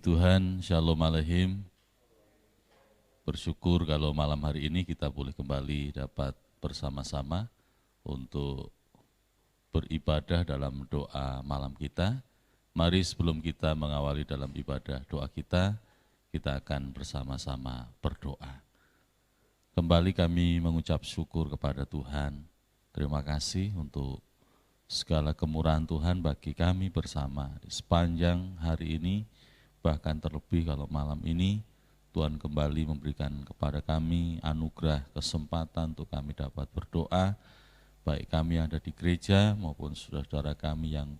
Tuhan, Shalom Aleihim. Bersyukur kalau malam hari ini kita boleh kembali dapat bersama-sama untuk beribadah dalam doa malam kita. Mari sebelum kita mengawali dalam ibadah doa kita akan bersama-sama berdoa. Kembali kami mengucap syukur kepada Tuhan. Terima kasih untuk segala kemurahan Tuhan bagi kami bersama di sepanjang hari ini, bahkan terlebih kalau malam ini Tuhan kembali memberikan kepada kami anugerah kesempatan untuk kami dapat berdoa, baik kami yang ada di gereja maupun saudara-saudara kami yang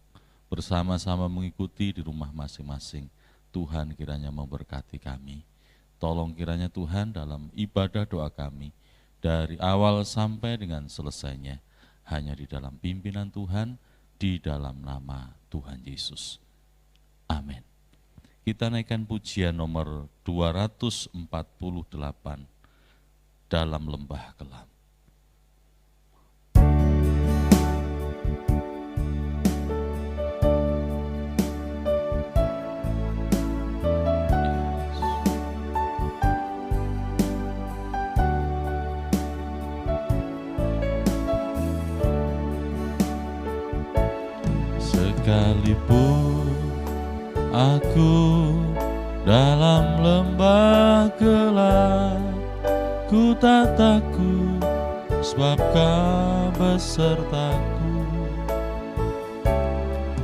bersama-sama mengikuti di rumah masing-masing. Tuhan kiranya memberkati kami. Tolong kiranya Tuhan dalam ibadah doa kami, dari awal sampai dengan selesainya, hanya di dalam pimpinan Tuhan, di dalam nama Tuhan Yesus. Amin. Kita naikkan pujian nomor 248, Dalam Lembah Kelam. Sekalipun aku dalam lembah gelap, ku tak takut sebab Kau besertaku.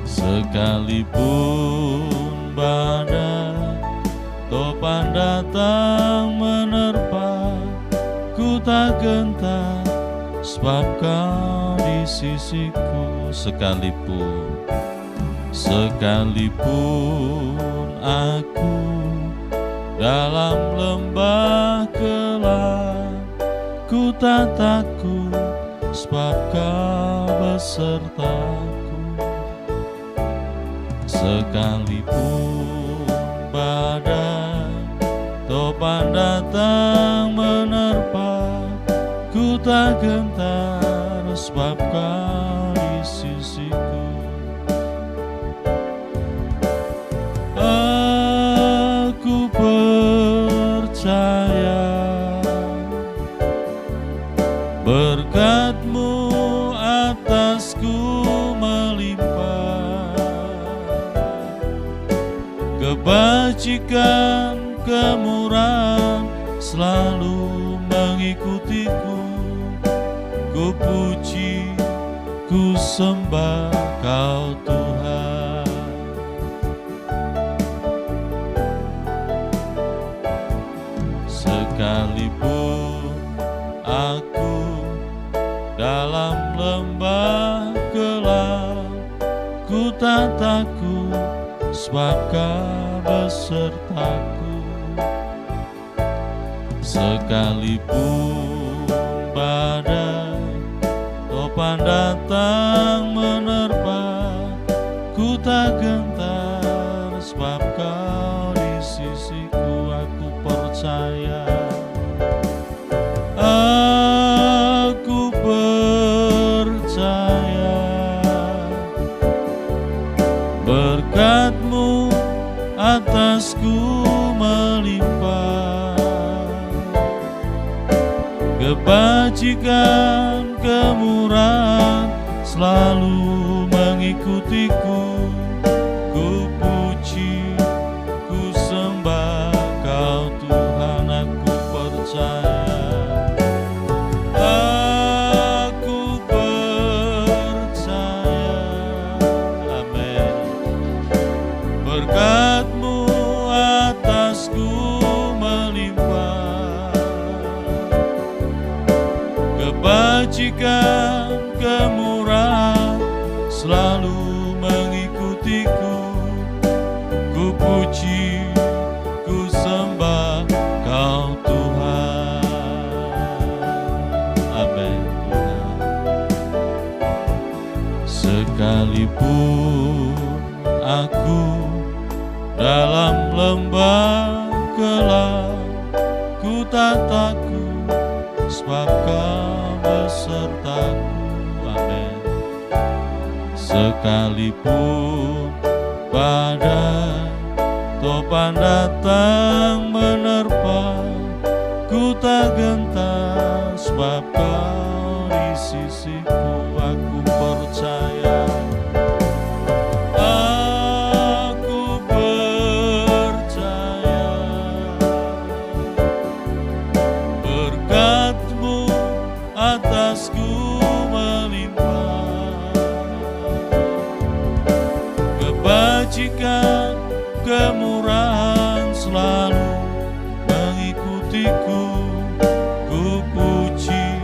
Sekalipun badai topan datang menerpa, ku tak gentar sebab Kau di sisiku. Sekalipun aku dalam lembah gelap, ku tak takut sebab Kau besertaku. Sekalipun badai topan datang menerpa, ku tak gentar sebab Kau di sisiku. Aku percaya berkat-Mu atasku melimpah, kebajikan kemurahan selalu mengikutiku. Ku puji, ku sembah Kau Tuhan. Sekalipun aku dalam lembah gelap, ku tak takut sebab Kau besertaku. Sekalipun badai topan datang menerpa, ku tak gentar sebab Kau di sisiku. Aku percaya, aku percaya berkat-Mu atasku melimpah, kebajikan kemurahan selalu mengikutiku. Ku puji, ku sembah Kau Tuhan. Aku percaya, aku percaya, amin. Berkat-Mu atasku melimpah, kebajikan kemurahan selalu mengikutiku. Ku puji, ku sembah Kau Tuhan. Amin. Sekalipun aku dalam lembah gelap, ku tak takut sebab Kau besertaku. Amin. Sekalipun badai topan datang menerpa, ku tak gentar sebab kau di sisiku. Aku percaya, aku percaya, berkat-Mu atasku melimpah, kebajikan kemurahan selalu mengikutiku. Ku puji,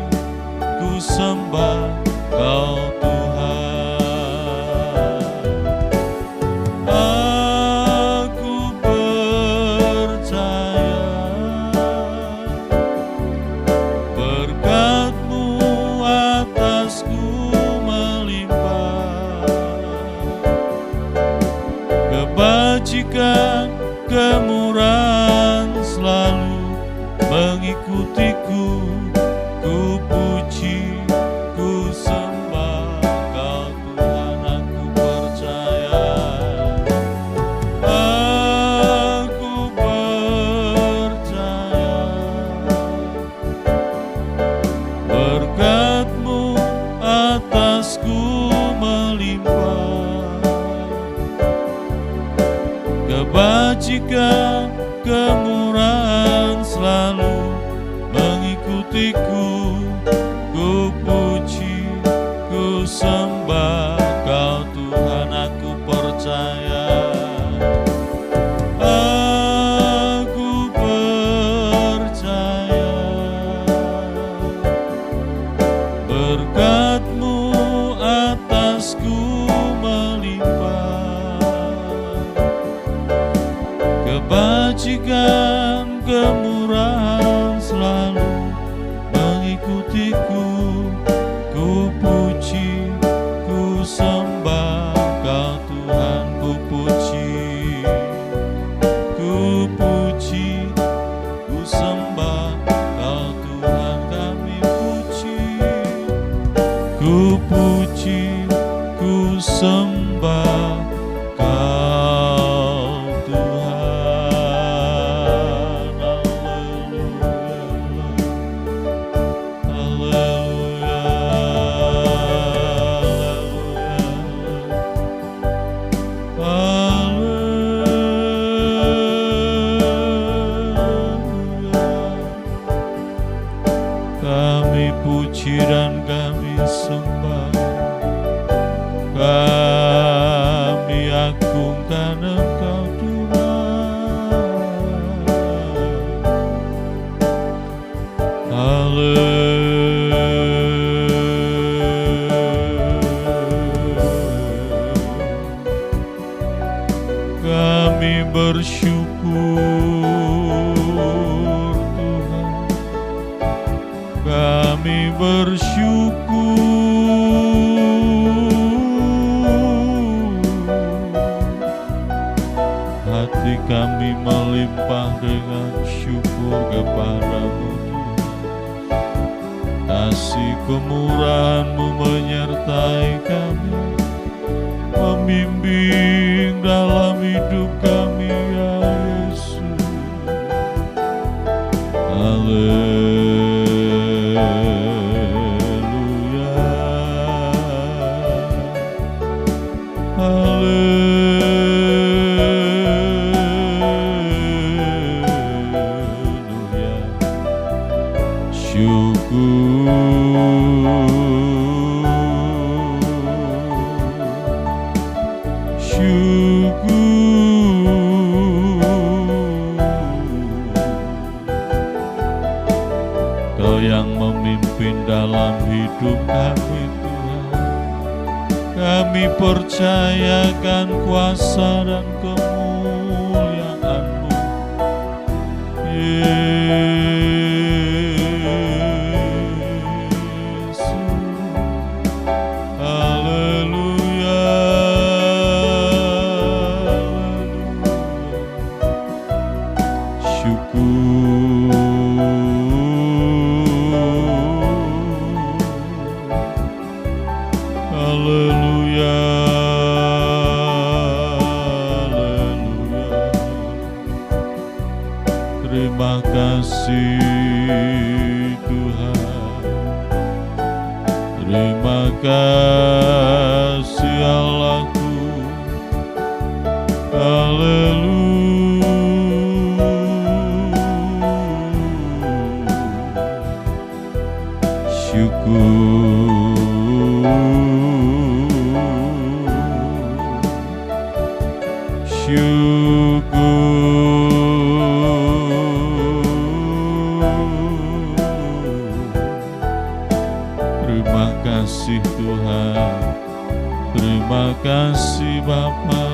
ku sembah Kau Tuhan. Aku percaya, berkat-Mu atasku melimpah, kebajikan kemurahan selalu mengikutiku. Ku puji, ku sembah Kau Tuhan. Aku percaya, aku percaya, berkat-Mu atasku melimpah, kebajikan kemurahan selalu mengikutiku. Ku puji, ku sembah Kau Tuhan. Aku percaya, aku percaya, berkat-Mu atasku melimpah, kebajikan kemurahan selalu mengikutiku. Ku puji, ku sembah Kau Tuhan. Ku puji, ku puji, ku sembah Kau Tuhan. Kami puji, ku puji, ku sembah Kau Tuhan. Haleluya, kami puji dan kami sembah, kami agungkan Engkau Tuhan. Kami bersyukur Tuhan, kami bersyukur, hati kami melimpah dengan syukur kepada-Mu Tuhan. Kasih kemurahan-Mu menyertai kami, membimbing dalam hidup kami, ya Yesus. Haleluya, haleluya. Kau yang memimpin dalam hidup kami Tuhan. Kami percayakan kuasa dan kemuliaan-Mu, Yesus. Haleluya, syukur. Haleluya, haleluya. Terima kasih Tuhan, terima kasih Allahku, haleluya. Terima kasih Tuhan, terima kasih Bapa.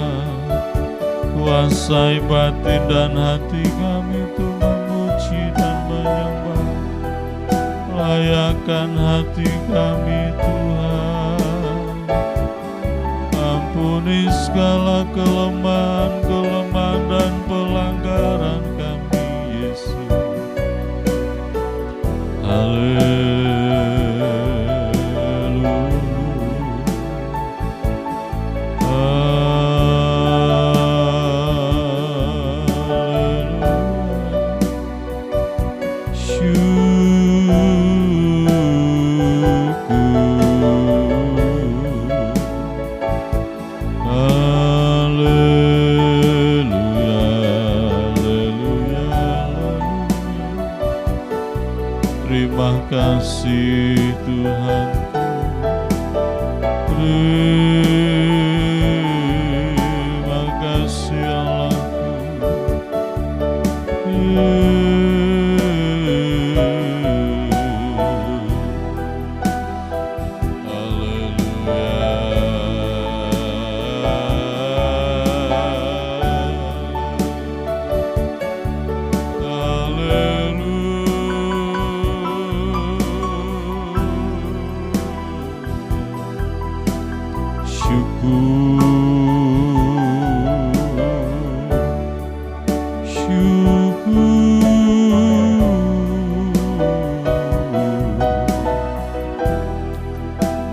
Kuasai batin dan hati kami untuk memuji dan menyembah. Layakkan hati kami Tuhan, ampuni segala kelemahan dan pelanggaran kami Yesus. Haleluya. Terima kasih Tuhan, terima kasih Allahku,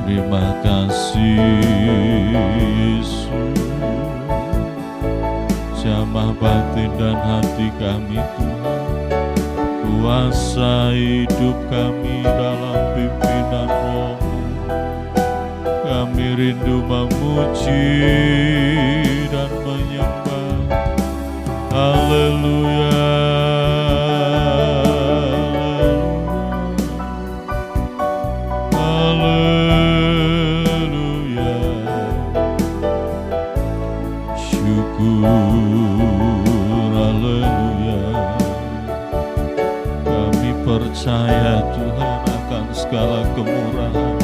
terima kasih Yesus. Jamah batin dan hati kami Tuhan, kuasai hidup kami dalam pimpinan Roh-Mu. Kami rindu memuji dan menyembah. Haleluya. Percaya Tuhan akan segala kemurahan.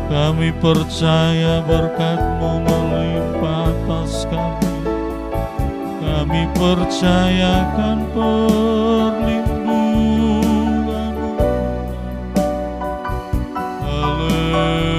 Kami percaya berkat-Mu melimpah atas kami. Kami percaya akan perlindungan-Mu. Haleluya.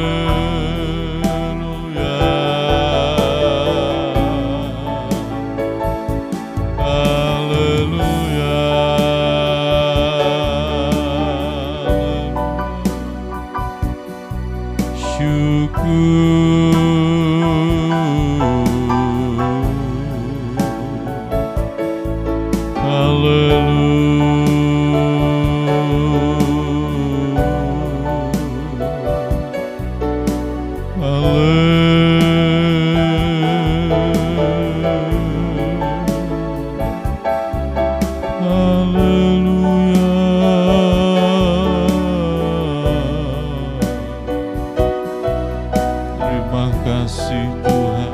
Terima kasih Tuhan.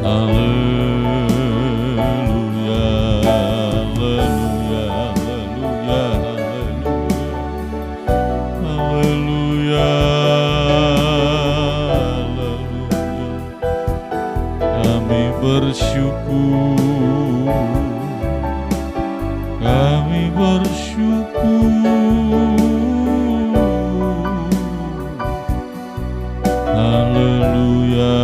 Haleluya, haleluya, haleluya, haleluya, haleluya. Kami bersyukur, kami bersyukur. Haleluya.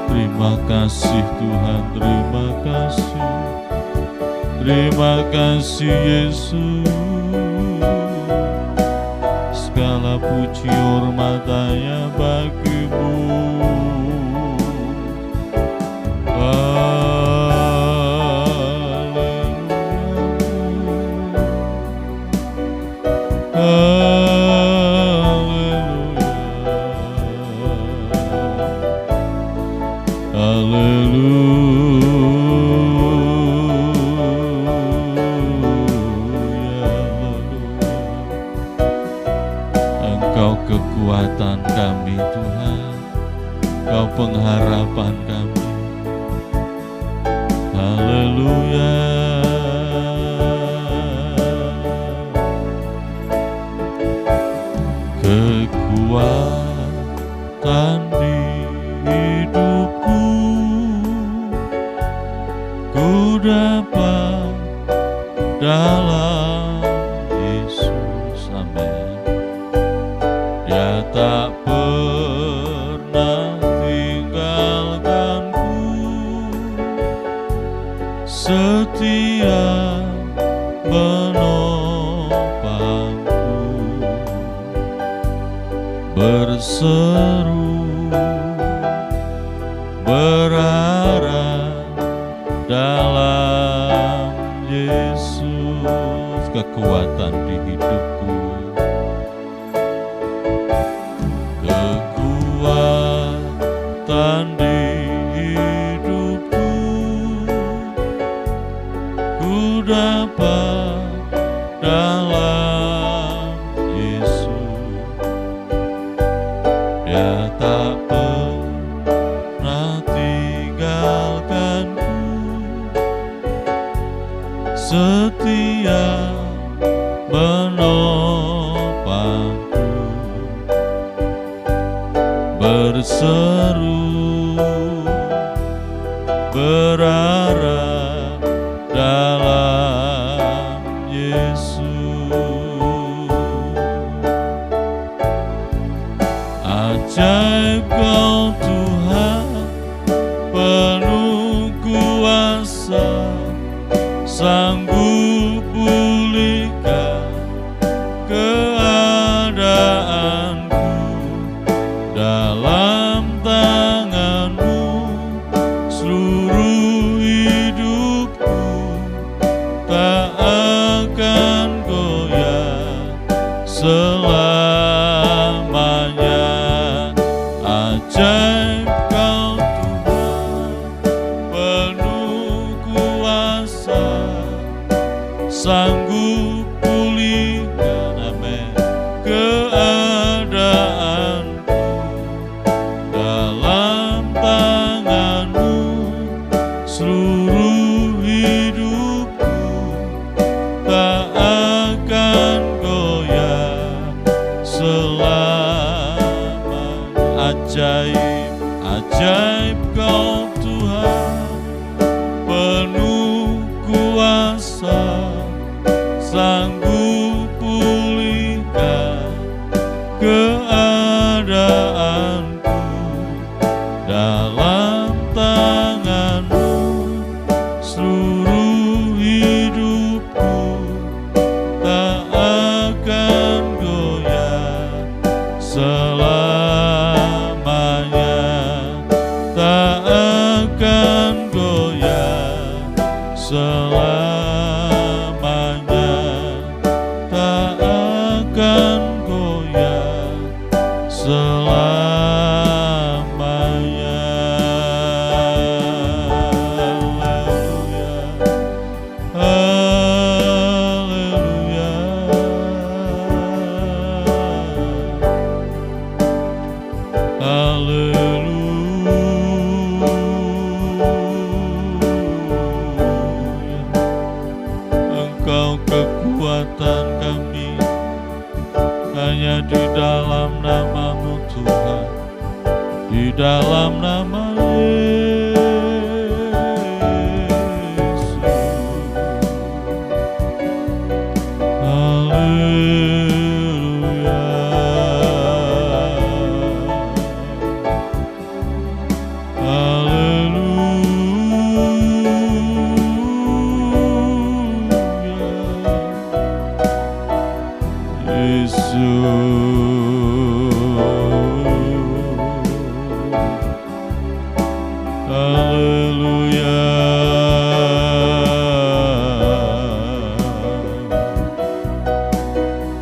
Terima kasih Tuhan, terima kasih. Terima kasih Yesus. Segala puji hormat hanya bagi-Mu. Engkau kekuatan kami Tuhan, Engkau pengharapan kami. Haleluya. Kekuatan di hidupku, ku dapat dalam Yesus. Amin. Dia tak pernah tinggalkanku, setia menopangku, berseru berharap dalam Yesus. Kekuatan di hidupku, kekuatan di hidupku, ku dapat dalam Yesus. Dia tak pernah tinggalkanku, setia menopangku, berseru berharap dalam Yesus. Ajaib Kau Tuhan, penuh kuasa, sanggup pulihkan keadaanku. Dalam tangan-Mu seluruh hidupku tak akan goyah selamanya. Ajaib Kau Tuhan, penuh kuasa, sanggup pulihkan, amin, keadaanku. Dalam tangan-Mu seluruh hidupku tak akan goyah selamanya. Ajaib, ajaib Kau Tuhan, penuh kuasa, sanggup pulihkan keadaanku. Dalam tangan-Mu seluruh hidupku tak akan goyah selamanya, tak akan goyah selamanya, tak akan goyah selamanya. Haleluya, haleluya, haleluya. Engkau kekuatan kami, hanya di dalam nama-Mu Tuhan, di dalam nama Yesus. Haleluya, haleluya, Yesus. Haleluya.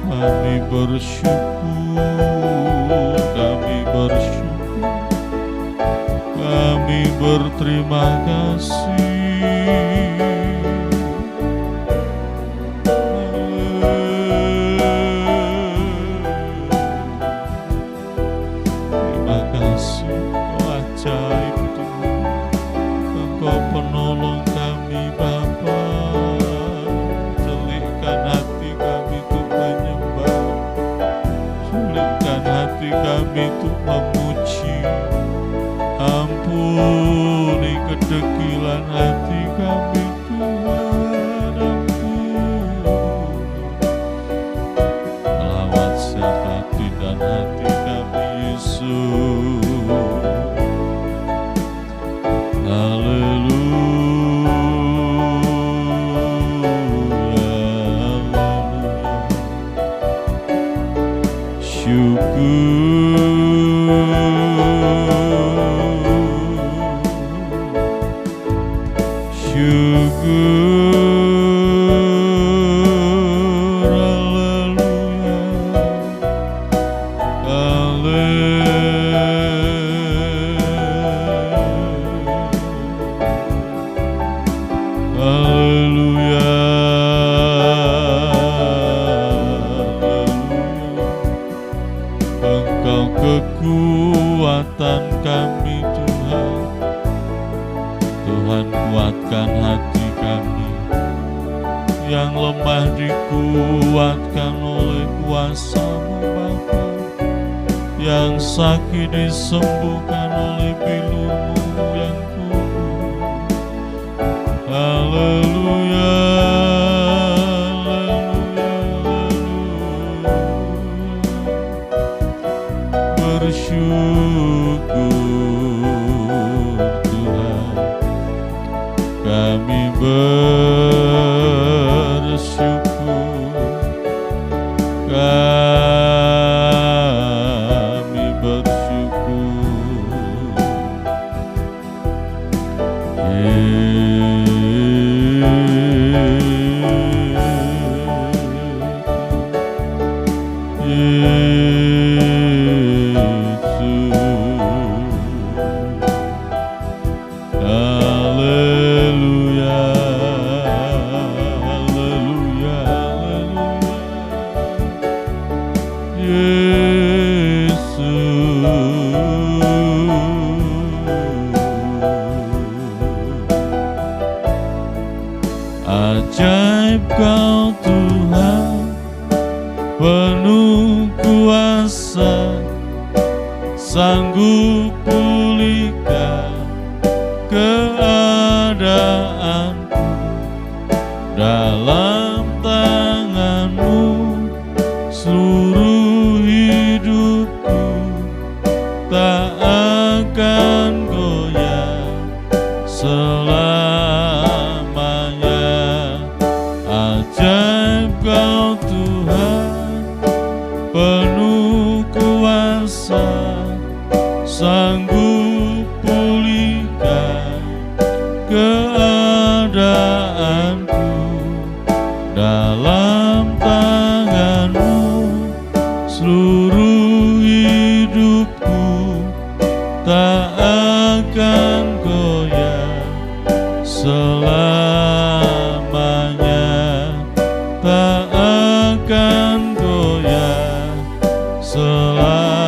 Kami bersyukur, kami bersyukur, kami kami berterima kasih. Terima kasih, Engkau ajaib Tuhan. Engkau penolong kami Bapa. Sulitkan hati kami untuk menyembah, sulitkan hati kami untuk memuji. Ampuni kedegilan hati kami Tuhan, ampuni melawat hati dan hati kami Yesus. Engkau kekuatan kami Tuhan. Tuhan kuatkan hati kami yang lemah, dikuatkan oleh kuasa-Mu Bapa. Yang sakit disembuhkan oleh pilu-Mu yang kudus. Haleluya, bersyukur Tuhan, kami bersyukur, kami bersyukur. Ajaib Kau Tuhan, penuh kuasa, sanggup pulihkan keadaanku. Dalam tangan-Mu seluruh hidupku tak akan goyah selamanya. Ajaib Kau Tuhan, penuh kuasa, sanggup pulihkan keadaanku. Dalam tangan-Mu seluruh hidupku tak akan goyah selamanya, tak akan goyah selamanya,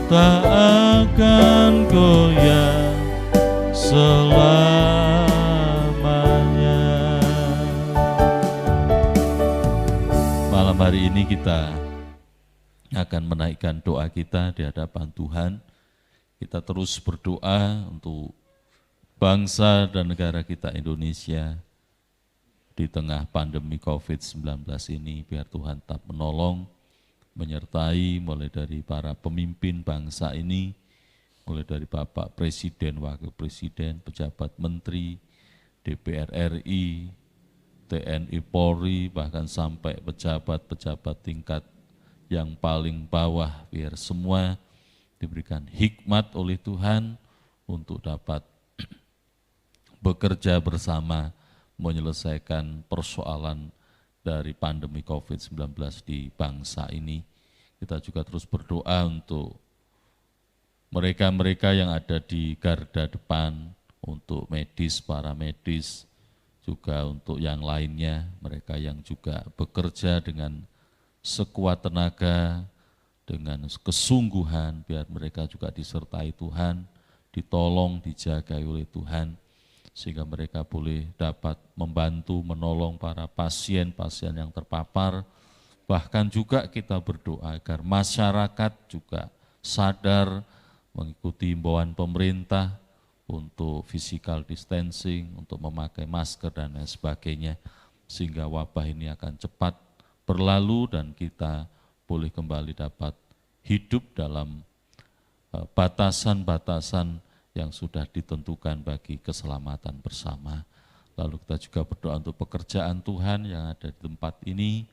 tak akan goyah selamanya. Malam hari ini kita akan menaikkan doa kita di hadapan Tuhan. Kita terus berdoa untuk bangsa dan negara kita Indonesia di tengah pandemi COVID-19 ini. Biar Tuhan tetap menolong, menyertai mulai dari para pemimpin bangsa ini, mulai dari Bapak Presiden, Wakil Presiden, pejabat menteri, DPR RI, TNI Polri, bahkan sampai pejabat-pejabat tingkat yang paling bawah, biar semua diberikan hikmat oleh Tuhan untuk dapat bekerja bersama menyelesaikan persoalan dari pandemi COVID-19 di bangsa ini. Kita juga terus berdoa untuk mereka-mereka yang ada di garda depan untuk medis, para medis, juga untuk yang lainnya, mereka yang juga bekerja dengan sekuat tenaga, dengan kesungguhan, biar mereka juga disertai Tuhan, ditolong, dijaga oleh Tuhan, sehingga mereka boleh dapat membantu, menolong para pasien-pasien yang terpapar. Bahkan juga kita berdoa agar masyarakat juga sadar mengikuti himbauan pemerintah untuk physical distancing, untuk memakai masker dan lain sebagainya, sehingga wabah ini akan cepat berlalu dan kita boleh kembali dapat hidup dalam batasan-batasan yang sudah ditentukan bagi keselamatan bersama. Lalu kita juga berdoa untuk pekerjaan Tuhan yang ada di tempat ini,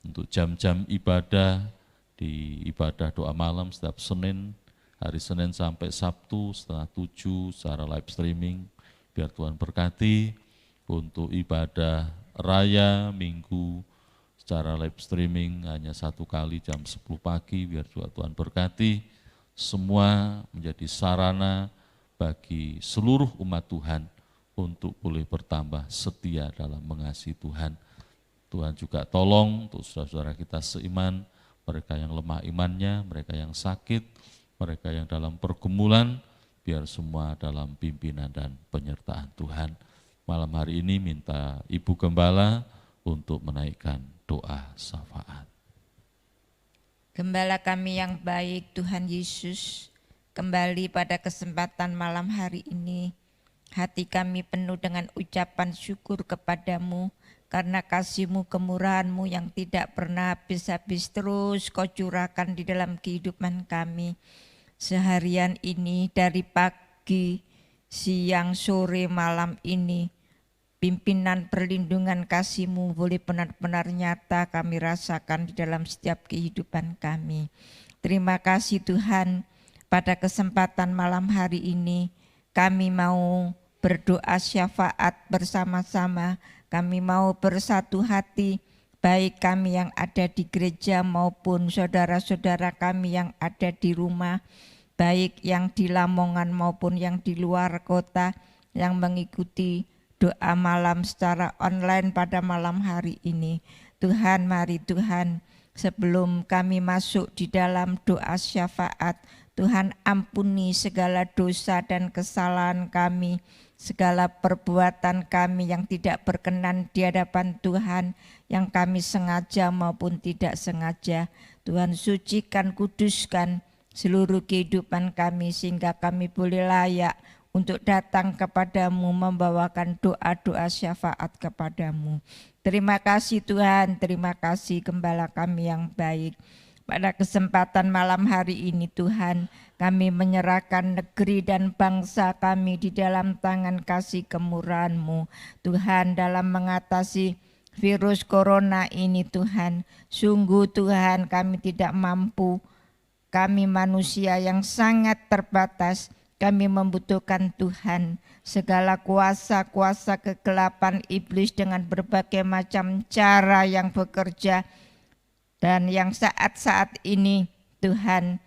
untuk jam-jam ibadah, di ibadah doa malam setiap Senin, hari Senin sampai Sabtu 6:30 secara live streaming, biar Tuhan berkati. Untuk ibadah raya Minggu secara live streaming hanya 1 kali jam 10 pagi, biar juga Tuhan berkati. Semua menjadi sarana bagi seluruh umat Tuhan untuk boleh bertambah setia dalam mengasihi Tuhan. Tuhan juga tolong untuk saudara-saudara kita seiman, mereka yang lemah imannya, mereka yang sakit, mereka yang dalam pergumulan, biar semua dalam pimpinan dan penyertaan Tuhan. Malam hari ini minta Ibu Gembala untuk menaikkan doa syafaat. Gembala kami yang baik, Tuhan Yesus, kembali pada kesempatan malam hari ini, hati kami penuh dengan ucapan syukur kepadamu, karena kasih-Mu, kemurahan-Mu yang tidak pernah habis-habis terus Kau curahkan di dalam kehidupan kami. Seharian ini dari pagi, siang, sore, malam ini, pimpinan perlindungan kasih-Mu boleh benar-benar nyata kami rasakan di dalam setiap kehidupan kami. Terima kasih Tuhan, pada kesempatan malam hari ini kami mau berdoa syafaat bersama-sama, kami mau bersatu hati, baik kami yang ada di gereja maupun saudara-saudara kami yang ada di rumah, baik yang di Lamongan maupun yang di luar kota yang mengikuti doa malam secara online pada malam hari ini. Tuhan, mari Tuhan, sebelum kami masuk di dalam doa syafaat, Tuhan ampuni segala dosa dan kesalahan kami, segala perbuatan kami yang tidak berkenan di hadapan Tuhan, yang kami sengaja maupun tidak sengaja. Tuhan sucikan, kuduskan seluruh kehidupan kami sehingga kami boleh layak untuk datang kepadamu membawakan doa-doa syafaat kepadamu. Terima kasih Tuhan, terima kasih Gembala kami yang baik. Pada kesempatan malam hari ini Tuhan, kami menyerahkan negeri dan bangsa kami di dalam tangan kasih kemurahan-Mu. Tuhan, dalam mengatasi virus corona ini Tuhan, sungguh Tuhan kami tidak mampu. Kami manusia yang sangat terbatas, kami membutuhkan Tuhan. Segala kuasa-kuasa kegelapan iblis dengan berbagai macam cara yang bekerja. Dan yang saat-saat ini Tuhan,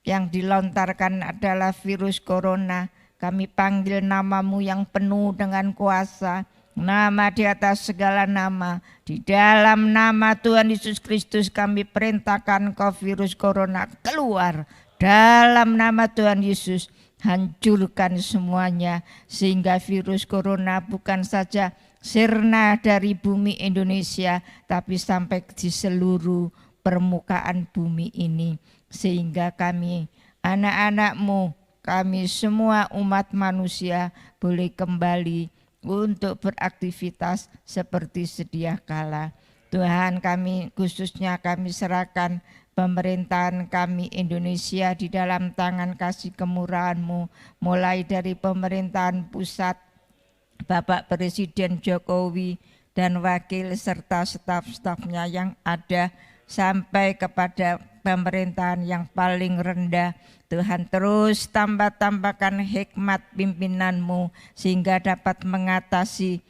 yang dilontarkan adalah virus corona. Kami panggil nama-Mu yang penuh dengan kuasa, nama di atas segala nama. Di dalam nama Tuhan Yesus Kristus kami perintahkan kau virus corona keluar. Dalam nama Tuhan Yesus hancurkan semuanya. Sehingga virus corona bukan saja sirna dari bumi Indonesia, tapi sampai di seluruh permukaan bumi ini. Sehingga kami anak-anak-Mu, kami semua umat manusia boleh kembali untuk beraktivitas seperti sedia kala. Tuhan, kami khususnya kami serahkan pemerintahan kami Indonesia di dalam tangan kasih kemurahan-Mu, mulai dari pemerintahan pusat, Bapak Presiden Jokowi dan wakil serta staf-stafnya yang ada, sampai kepada pemerintahan yang paling rendah. Tuhan, terus tambahkan hikmat pimpinan-Mu sehingga dapat mengatasi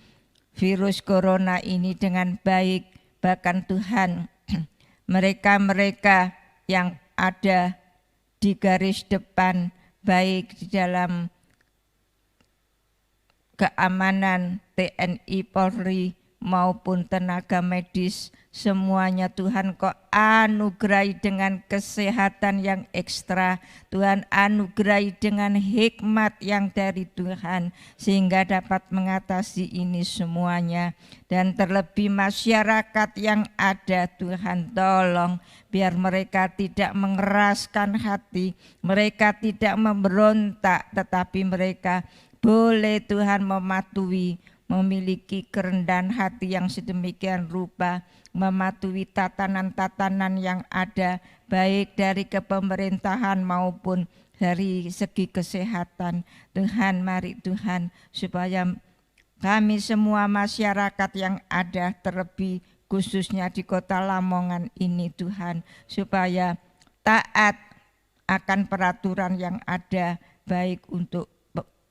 virus corona ini dengan baik. Bahkan Tuhan, mereka-mereka yang ada di garis depan, baik di dalam keamanan TNI, Polri maupun tenaga medis, semuanya Tuhan Kau anugerahi dengan kesehatan yang ekstra, Tuhan anugerahi dengan hikmat yang dari Tuhan sehingga dapat mengatasi ini semuanya. Dan terlebih masyarakat yang ada, Tuhan tolong biar mereka tidak mengeraskan hati, mereka tidak memberontak, tetapi mereka boleh Tuhan mematuhi, memiliki kerendahan hati yang sedemikian rupa, mematuhi tatanan-tatanan yang ada baik dari kepemerintahan maupun dari segi kesehatan. Tuhan, mari Tuhan, supaya kami semua masyarakat yang ada, terlebih khususnya di Kota Lamongan ini Tuhan, supaya taat akan peraturan yang ada, baik untuk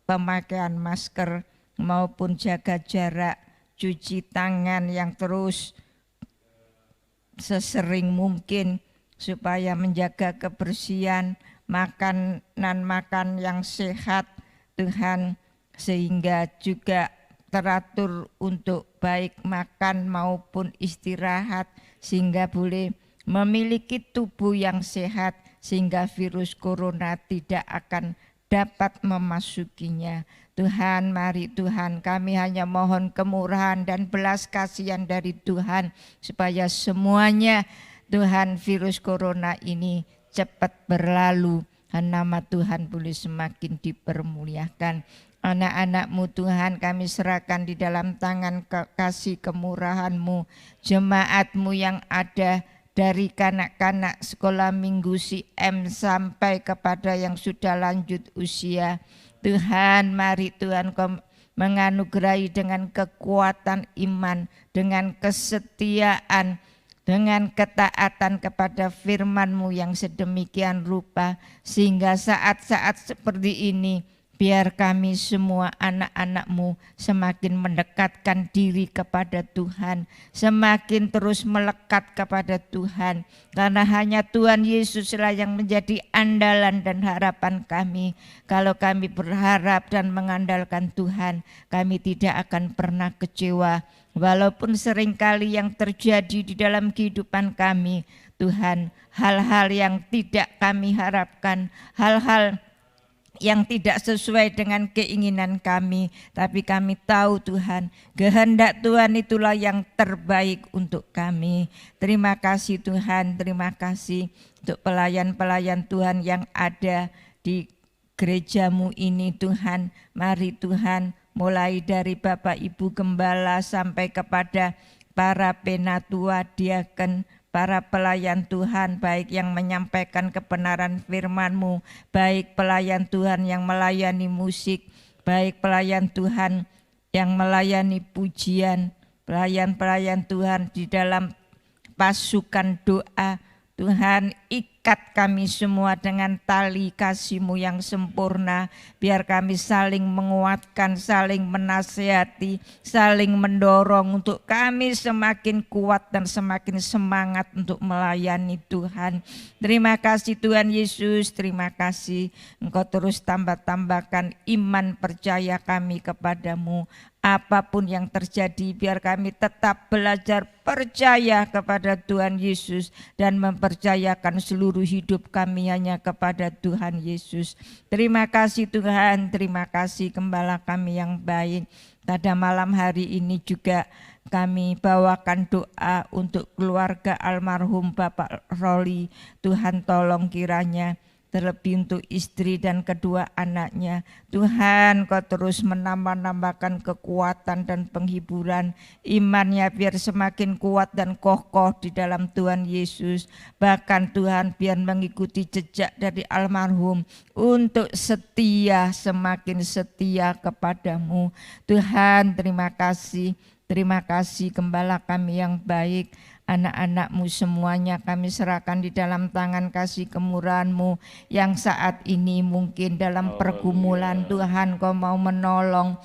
pemakaian masker maupun jaga jarak, cuci tangan yang terus sesering mungkin supaya menjaga kebersihan, makan yang sehat Tuhan, sehingga juga teratur untuk baik makan maupun istirahat sehingga boleh memiliki tubuh yang sehat sehingga virus corona tidak akan dapat memasukinya. Tuhan, mari Tuhan, kami hanya mohon kemurahan dan belas kasihan dari Tuhan supaya semuanya Tuhan virus corona ini cepat berlalu dan nama Tuhan boleh semakin dipermuliakan. Anak-anak-Mu Tuhan kami serahkan di dalam tangan kasih kemurahan-Mu, jemaat-Mu yang ada dari kanak-kanak sekolah minggu CM sampai kepada yang sudah lanjut usia. Tuhan, mari Tuhan Kau menganugerahi dengan kekuatan iman, dengan kesetiaan, dengan ketaatan kepada firman-Mu yang sedemikian rupa, sehingga saat-saat seperti ini biar kami semua anak-anak-Mu semakin mendekatkan diri kepada Tuhan, semakin terus melekat kepada Tuhan, karena hanya Tuhan Yesuslah yang menjadi andalan dan harapan kami. Kalau kami berharap dan mengandalkan Tuhan, kami tidak akan pernah kecewa. Walaupun seringkali yang terjadi di dalam kehidupan kami, Tuhan, hal-hal yang tidak kami harapkan, hal-hal yang tidak sesuai dengan keinginan kami, tapi kami tahu Tuhan, kehendak Tuhan itulah yang terbaik untuk kami. Terima kasih Tuhan, terima kasih untuk pelayan-pelayan Tuhan yang ada di gereja-Mu ini Tuhan. Mari Tuhan, mulai dari Bapak Ibu Gembala sampai kepada para penatua, diaken, para pelayan Tuhan, baik yang menyampaikan kebenaran firman-Mu, baik pelayan Tuhan yang melayani musik, baik pelayan Tuhan yang melayani pujian, pelayan-pelayan Tuhan di dalam pasukan doa. Tuhan, ikat kami semua dengan tali kasih-Mu yang sempurna, biar kami saling menguatkan, saling menasihati, saling mendorong untuk kami semakin kuat dan semakin semangat untuk melayani Tuhan. Terima kasih Tuhan Yesus, terima kasih Engkau terus tambah-tambahkan iman percaya kami kepadamu. Apapun yang terjadi, biar kami tetap belajar percaya kepada Tuhan Yesus dan mempercayakan seluruh hidup kami hanya kepada Tuhan Yesus. Terima kasih Tuhan, terima kasih Gembala kami yang baik. Pada malam hari ini juga kami bawakan doa untuk keluarga almarhum Bapak Roli. Tuhan tolong kiranya, terlebih untuk istri dan kedua anaknya. Tuhan, Kau terus menambah-nambahkan kekuatan dan penghiburan imannya, biar semakin kuat dan kokoh di dalam Tuhan Yesus. Bahkan Tuhan, biar mengikuti jejak dari almarhum untuk setia, semakin setia kepadamu. Tuhan, terima kasih. Terima kasih Gembala kami yang baik. Anak-anak-Mu semuanya kami serahkan di dalam tangan kasih kemurahan-Mu yang saat ini mungkin dalam pergumulan. Tuhan, Kau mau menolong.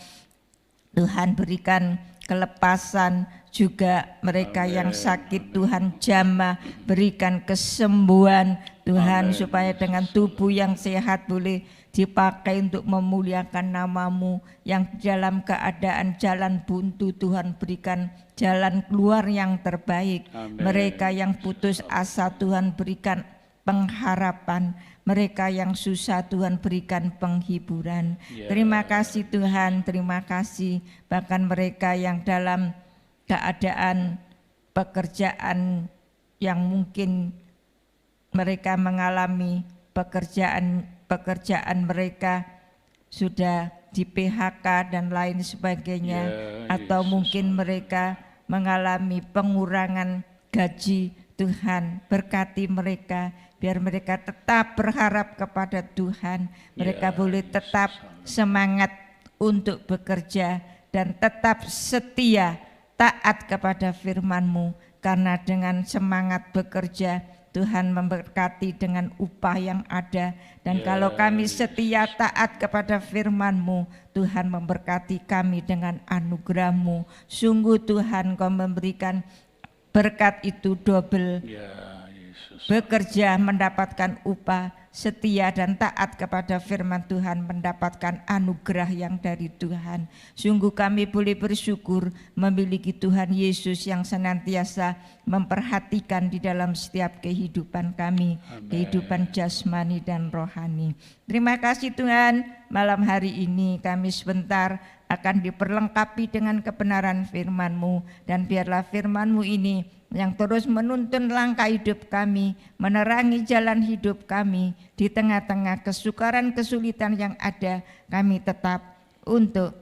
Tuhan, berikan kelepasan, juga mereka yang sakit Tuhan jamah, berikan kesembuhan Tuhan, supaya dengan tubuh yang sehat boleh dipakai untuk memuliakan nama-Mu. Yang dalam keadaan jalan buntu, Tuhan berikan jalan keluar yang terbaik. Mereka yang putus asa, Tuhan berikan pengharapan. Mereka yang susah, Tuhan berikan penghiburan. Terima kasih Tuhan, terima kasih. Bahkan mereka yang dalam keadaan pekerjaan yang mungkin mereka mengalami pekerjaan mereka sudah di PHK dan lain sebagainya, atau mungkin mereka mengalami pengurangan gaji. Tuhan berkati mereka, biar mereka tetap berharap kepada Tuhan, mereka boleh tetap semangat untuk bekerja dan tetap setia taat kepada firman-Mu, karena dengan semangat bekerja Tuhan memberkati dengan upah yang ada. Dan kalau kami setia taat kepada firman-Mu, Tuhan memberkati kami dengan anugerah-Mu. Sungguh Tuhan, Kau memberikan berkat itu double. Bekerja mendapatkan upah, setia dan taat kepada firman Tuhan mendapatkan anugerah yang dari Tuhan. Sungguh kami boleh bersyukur memiliki Tuhan Yesus yang senantiasa memperhatikan di dalam setiap kehidupan kami. Amen. Kehidupan jasmani dan rohani. Terima kasih Tuhan, malam hari ini kami sebentar akan diperlengkapi dengan kebenaran firman-Mu, dan biarlah firman-Mu ini yang terus menuntun langkah hidup kami, menerangi jalan hidup kami. Di tengah-tengah kesukaran kesulitan yang ada, kami tetap untuk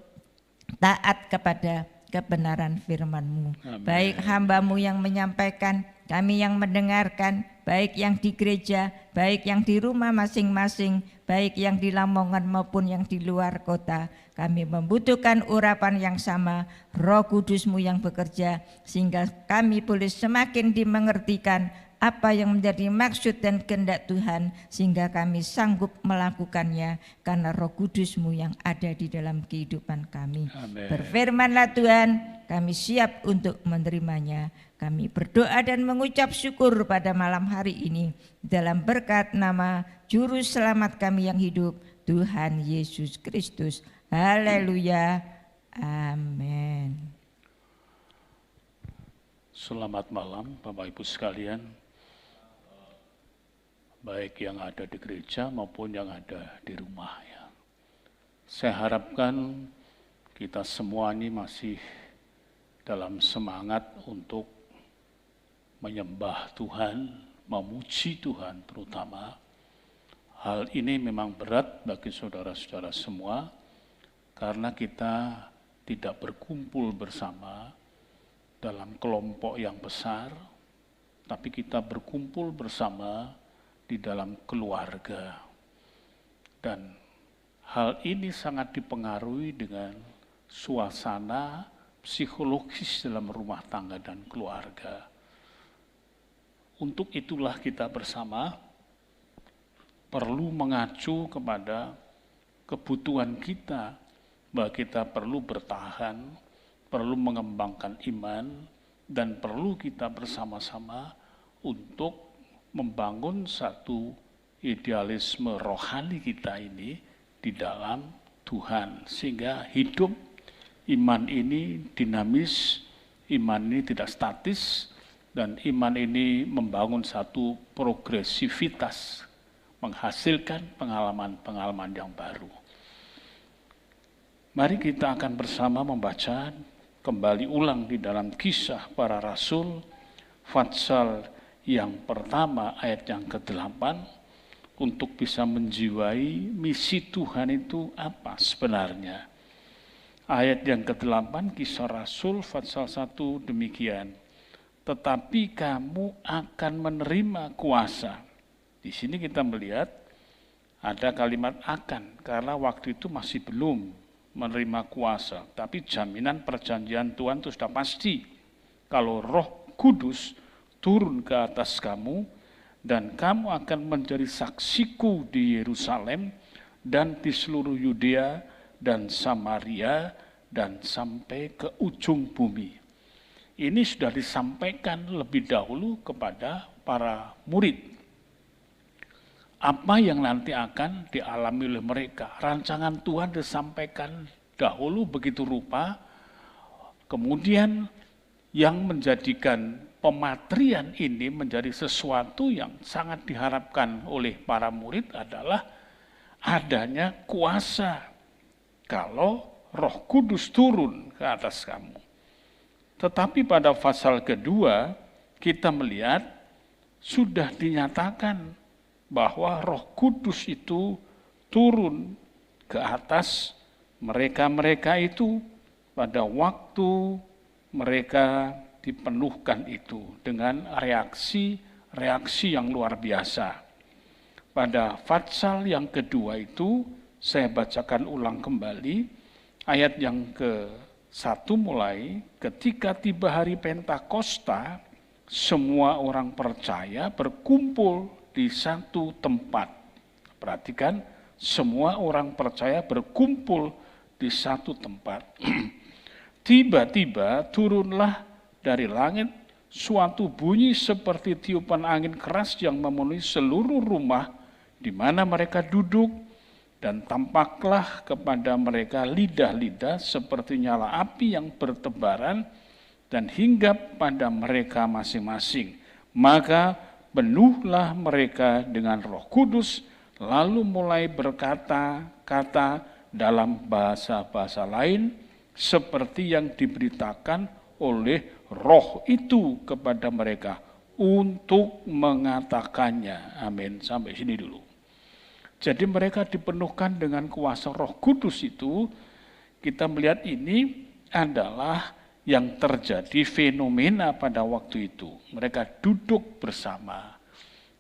taat kepada kebenaran firman-Mu. Baik hamba-Mu yang menyampaikan, kami yang mendengarkan, baik yang di gereja, baik yang di rumah masing-masing, baik yang di Lamongan maupun yang di luar kota. Kami membutuhkan urapan yang sama, Roh Kudus-Mu yang bekerja, sehingga kami boleh semakin dimengertikan apa yang menjadi maksud dan kehendak Tuhan, sehingga kami sanggup melakukannya karena Roh Kudus-Mu yang ada di dalam kehidupan kami. Amen. Berfirmanlah Tuhan, kami siap untuk menerimanya. Kami berdoa dan mengucap syukur pada malam hari ini dalam berkat nama Juru Selamat kami yang hidup, Tuhan Yesus Kristus. Haleluya. Amin. Selamat malam Bapak Ibu sekalian, baik yang ada di gereja maupun yang ada di rumah ya. Saya harapkan kita semua ini masih dalam semangat untuk menyembah Tuhan, memuji Tuhan terutama. Hal ini memang berat bagi saudara-saudara semua karena kita tidak berkumpul bersama dalam kelompok yang besar, tapi kita berkumpul bersama di dalam keluarga. Dan hal ini sangat dipengaruhi dengan suasana psikologis dalam rumah tangga dan keluarga. Untuk itulah kita bersama perlu mengacu kepada kebutuhan kita, bahwa kita perlu bertahan, perlu mengembangkan iman, dan perlu kita bersama-sama untuk membangun satu idealisme rohani kita ini di dalam Tuhan, sehingga hidup iman ini dinamis, iman ini tidak statis, dan iman ini membangun satu progresivitas, menghasilkan pengalaman-pengalaman yang baru. Mari kita akan bersama membaca kembali ulang di dalam Kisah Para Rasul, Fatsal yang pertama ayat yang ke-8, untuk bisa menjiwai misi Tuhan itu apa sebenarnya. Ayat yang ke-8 Kisah Rasul Fatsal 1 demikian, tetapi kamu akan menerima kuasa. Di sini kita melihat ada kalimat akan, karena waktu itu masih belum menerima kuasa, tapi jaminan perjanjian Tuhan itu sudah pasti. Kalau Roh Kudus turun ke atas kamu, dan kamu akan menjadi saksiku di Yerusalem dan di seluruh Yudea dan Samaria dan sampai ke ujung bumi. Ini sudah disampaikan lebih dahulu kepada para murid. Apa yang nanti akan dialami oleh mereka. Rancangan Tuhan disampaikan dahulu begitu rupa, kemudian yang menjadikan pematrian ini menjadi sesuatu yang sangat diharapkan oleh para murid adalah adanya kuasa kalau Roh Kudus turun ke atas kamu. Tetapi pada pasal kedua kita melihat sudah dinyatakan bahwa Roh Kudus itu turun ke atas mereka-mereka itu pada waktu mereka dipenuhkan itu dengan reaksi yang luar biasa. Pada pasal yang kedua itu saya bacakan ulang kembali ayat yang ke-1 mulai, ketika tiba hari Pentakosta, semua orang percaya berkumpul di satu tempat. Perhatikan, semua orang percaya berkumpul di satu tempat. Tiba-tiba turunlah dari langit suatu bunyi seperti tiupan angin keras yang memenuhi seluruh rumah di mana mereka duduk, dan tampaklah kepada mereka lidah-lidah seperti nyala api yang bertebaran dan hinggap pada mereka masing-masing. Maka penuhlah mereka dengan Roh Kudus, lalu mulai berkata-kata dalam bahasa-bahasa lain seperti yang diberitakan oleh Roh itu kepada mereka untuk mengatakannya. Amin. Sampai sini dulu. Jadi mereka dipenuhkan dengan kuasa Roh Kudus itu, kita melihat ini adalah yang terjadi fenomena pada waktu itu. Mereka duduk bersama.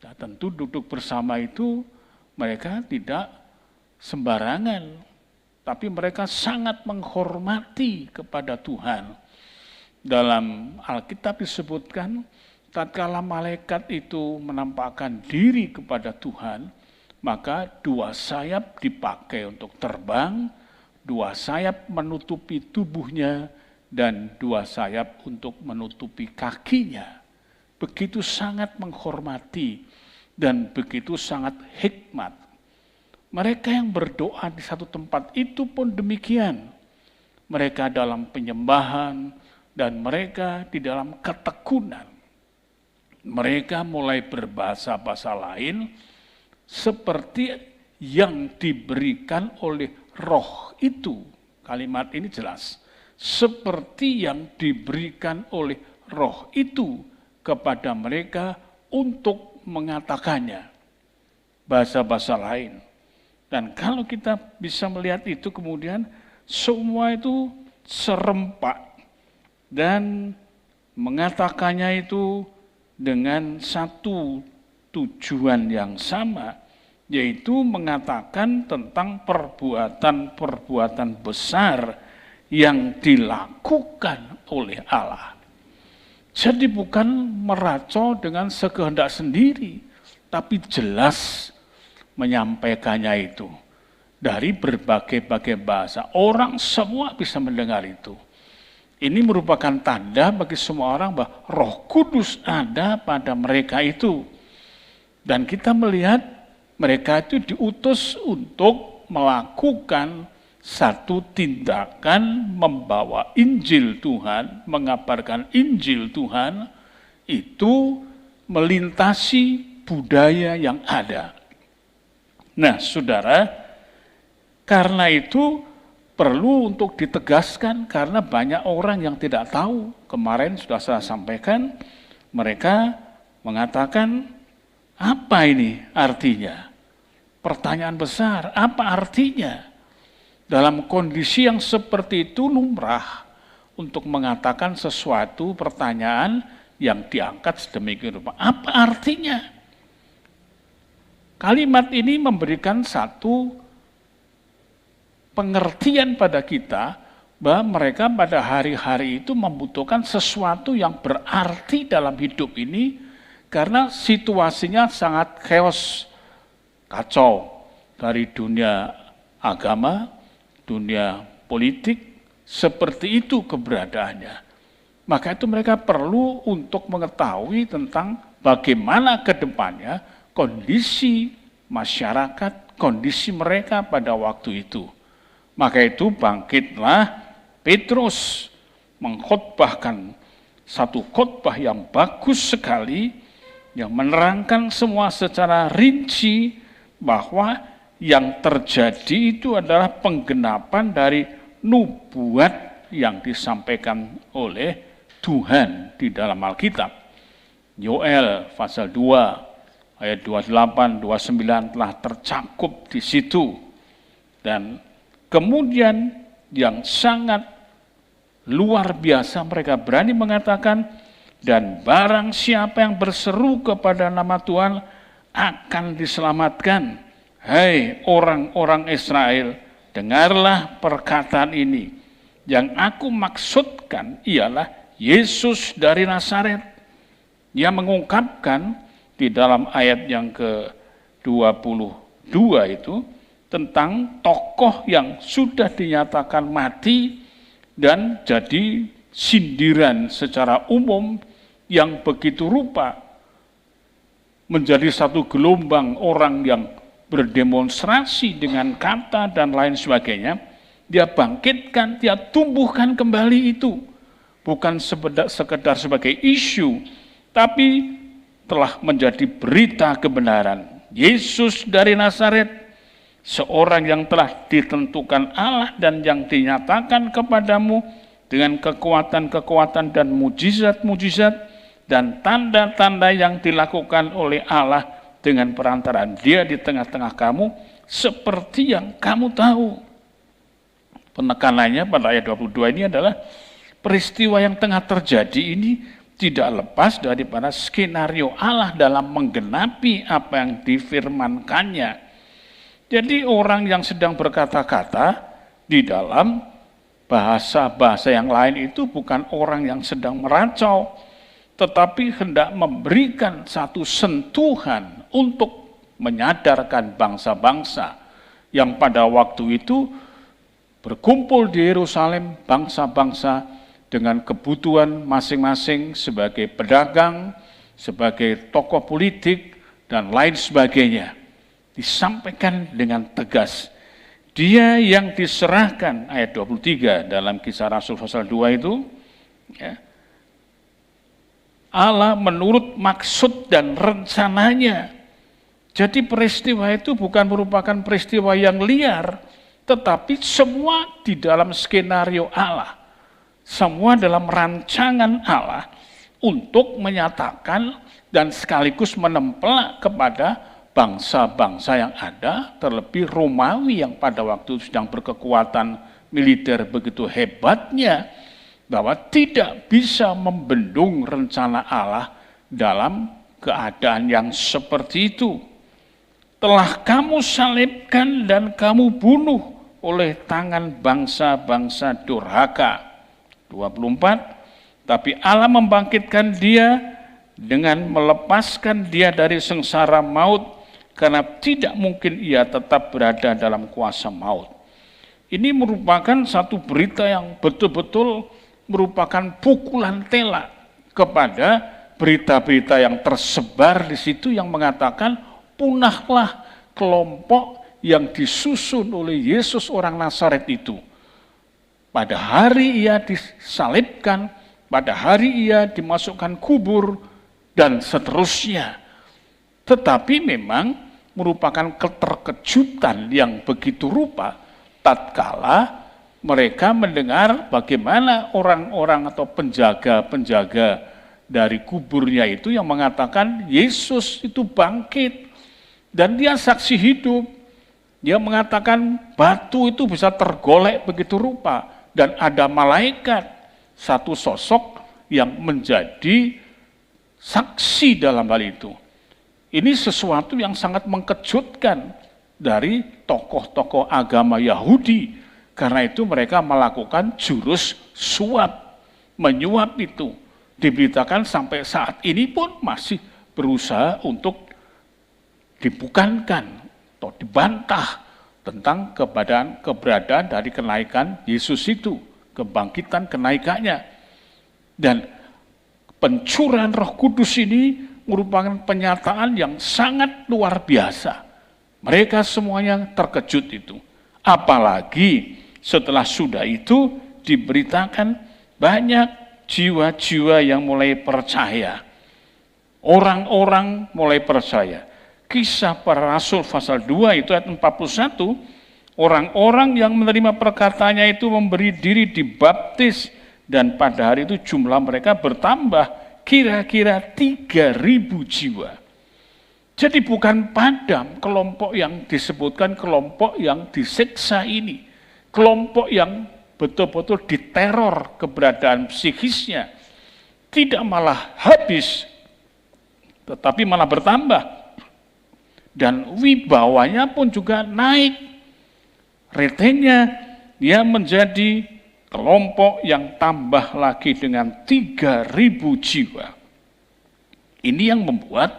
Nah, tentu duduk bersama itu mereka tidak sembarangan, tapi mereka sangat menghormati kepada Tuhan. Dalam Alkitab disebutkan, tatkala malaikat itu menampakkan diri kepada Tuhan, maka dua sayap dipakai untuk terbang, dua sayap menutupi tubuhnya, dan dua sayap untuk menutupi kakinya. Begitu sangat menghormati dan begitu sangat hikmat. Mereka yang berdoa di satu tempat itu pun demikian. Mereka dalam penyembahan dan mereka di dalam ketekunan. Mereka mulai berbahasa-bahasa lain seperti yang diberikan oleh Roh itu. Kalimat ini jelas. Seperti yang diberikan oleh Roh itu kepada mereka untuk mengatakannya. Bahasa-bahasa lain. Dan kalau kita bisa melihat itu kemudian semua itu serempak dan mengatakannya itu dengan satu tujuan yang sama, yaitu mengatakan tentang perbuatan-perbuatan besar yang dilakukan oleh Allah. Jadi bukan meracau dengan sekehendak sendiri, tapi jelas menyampaikannya itu dari berbagai-bagai bahasa. Orang semua bisa mendengar itu. Ini merupakan tanda bagi semua orang bahwa Roh Kudus ada pada mereka itu. Dan kita melihat mereka itu diutus untuk melakukan satu tindakan membawa Injil Tuhan, mengabarkan Injil Tuhan, itu melintasi budaya yang ada. Nah, saudara, karena itu perlu untuk ditegaskan karena banyak orang yang tidak tahu. Kemarin sudah saya sampaikan, mereka mengatakan, apa ini artinya? Pertanyaan besar, apa artinya? Dalam kondisi yang seperti itu lumrah untuk mengatakan sesuatu pertanyaan yang diangkat sedemikian rupa. Apa artinya? Kalimat ini memberikan satu pengertian pada kita bahwa mereka pada hari-hari itu membutuhkan sesuatu yang berarti dalam hidup ini karena situasinya sangat chaos, kacau dari dunia agama, dunia politik, seperti itu keberadaannya. Maka itu mereka perlu untuk mengetahui tentang bagaimana ke depannya kondisi masyarakat, kondisi mereka pada waktu itu. Maka itu bangkitlah Petrus mengkhotbahkan satu khotbah yang bagus sekali, yang menerangkan semua secara rinci bahwa yang terjadi itu adalah penggenapan dari nubuat yang disampaikan oleh Tuhan di dalam Alkitab. Yoel pasal 2 ayat 28, 29 telah tercakup di situ. Dan kemudian yang sangat luar biasa mereka berani mengatakan, dan barang siapa yang berseru kepada nama Tuhan akan diselamatkan. Hai orang-orang Israel, dengarlah perkataan ini. Yang aku maksudkan ialah Yesus dari Nazaret. Dia mengungkapkan di dalam ayat yang ke-22 itu tentang tokoh yang sudah dinyatakan mati dan jadi sindiran secara umum yang begitu rupa menjadi satu gelombang orang yang berdemonstrasi dengan kata dan lain sebagainya. Dia bangkitkan, dia tumbuhkan kembali itu. Bukan sekedar sebagai isu, tapi telah menjadi berita kebenaran. Yesus dari Nazaret, seorang yang telah ditentukan Allah dan yang dinyatakan kepadamu dengan kekuatan-kekuatan dan mujizat-mujizat dan tanda-tanda yang dilakukan oleh Allah dengan perantaraan Dia di tengah-tengah kamu, seperti yang kamu tahu. Penekanannya pada ayat 22 ini adalah peristiwa yang tengah terjadi ini tidak lepas daripada skenario Allah dalam menggenapi apa yang difirmankannya. Jadi orang yang sedang berkata-kata di dalam bahasa-bahasa yang lain itu bukan orang yang sedang meracau, tetapi hendak memberikan satu sentuhan untuk menyadarkan bangsa-bangsa yang pada waktu itu berkumpul di Yerusalem, bangsa-bangsa dengan kebutuhan masing-masing sebagai pedagang, sebagai tokoh politik, dan lain sebagainya. Disampaikan dengan tegas. Dia yang diserahkan, ayat 23 dalam Kisah Rasul pasal 2 itu, ya, Allah menurut maksud dan rencananya. Jadi peristiwa itu bukan merupakan peristiwa yang liar, tetapi semua di dalam skenario Allah. Semua dalam rancangan Allah untuk menyatakan dan sekaligus menempelak kepada bangsa-bangsa yang ada, terlebih Romawi yang pada waktu itu sedang berkekuatan militer begitu hebatnya, bahwa tidak bisa membendung rencana Allah dalam keadaan yang seperti itu. Telah kamu salibkan dan kamu bunuh oleh tangan bangsa-bangsa durhaka. 24, tapi Allah membangkitkan dia dengan melepaskan dia dari sengsara maut, karena tidak mungkin ia tetap berada dalam kuasa maut. Ini merupakan satu berita yang betul-betul merupakan pukulan telak kepada berita-berita yang tersebar di situ yang mengatakan punahlah kelompok yang disusun oleh Yesus orang Nazaret itu. Pada hari ia disalibkan, pada hari ia dimasukkan kubur, dan seterusnya. Tetapi memang merupakan keterkejutan yang begitu rupa tatkala mereka mendengar bagaimana orang-orang atau penjaga-penjaga dari kuburnya itu yang mengatakan Yesus itu bangkit dan dia saksi hidup. Dia mengatakan batu itu bisa tergolek begitu rupa. Dan ada malaikat, satu sosok yang menjadi saksi dalam hal itu. Ini sesuatu yang sangat mengkejutkan dari tokoh-tokoh agama Yahudi. Karena itu mereka melakukan jurus suap, menyuap itu. Diberitakan sampai saat ini pun masih berusaha untuk dibukankan atau dibantah tentang keberadaan dari kenaikan Yesus itu kebangkitan, kenaikannya. Dan pencurahan Roh Kudus ini merupakan penyataan yang sangat luar biasa. Mereka semuanya terkejut itu. Apalagi setelah sudah itu diberitakan banyak jiwa-jiwa yang mulai percaya. Orang-orang mulai percaya. Kisah Para Rasul pasal 2 itu ayat 41, orang-orang yang menerima perkataannya itu memberi diri dibaptis, dan pada hari itu jumlah mereka bertambah kira-kira 3.000 jiwa. Jadi bukan padam kelompok yang disebutkan kelompok yang disiksa ini, kelompok yang betul-betul diteror keberadaan psikisnya, tidak malah habis, tetapi malah bertambah. Dan wibawanya pun juga naik. Ratingnya dia menjadi kelompok yang tambah lagi dengan 3.000 jiwa. Ini yang membuat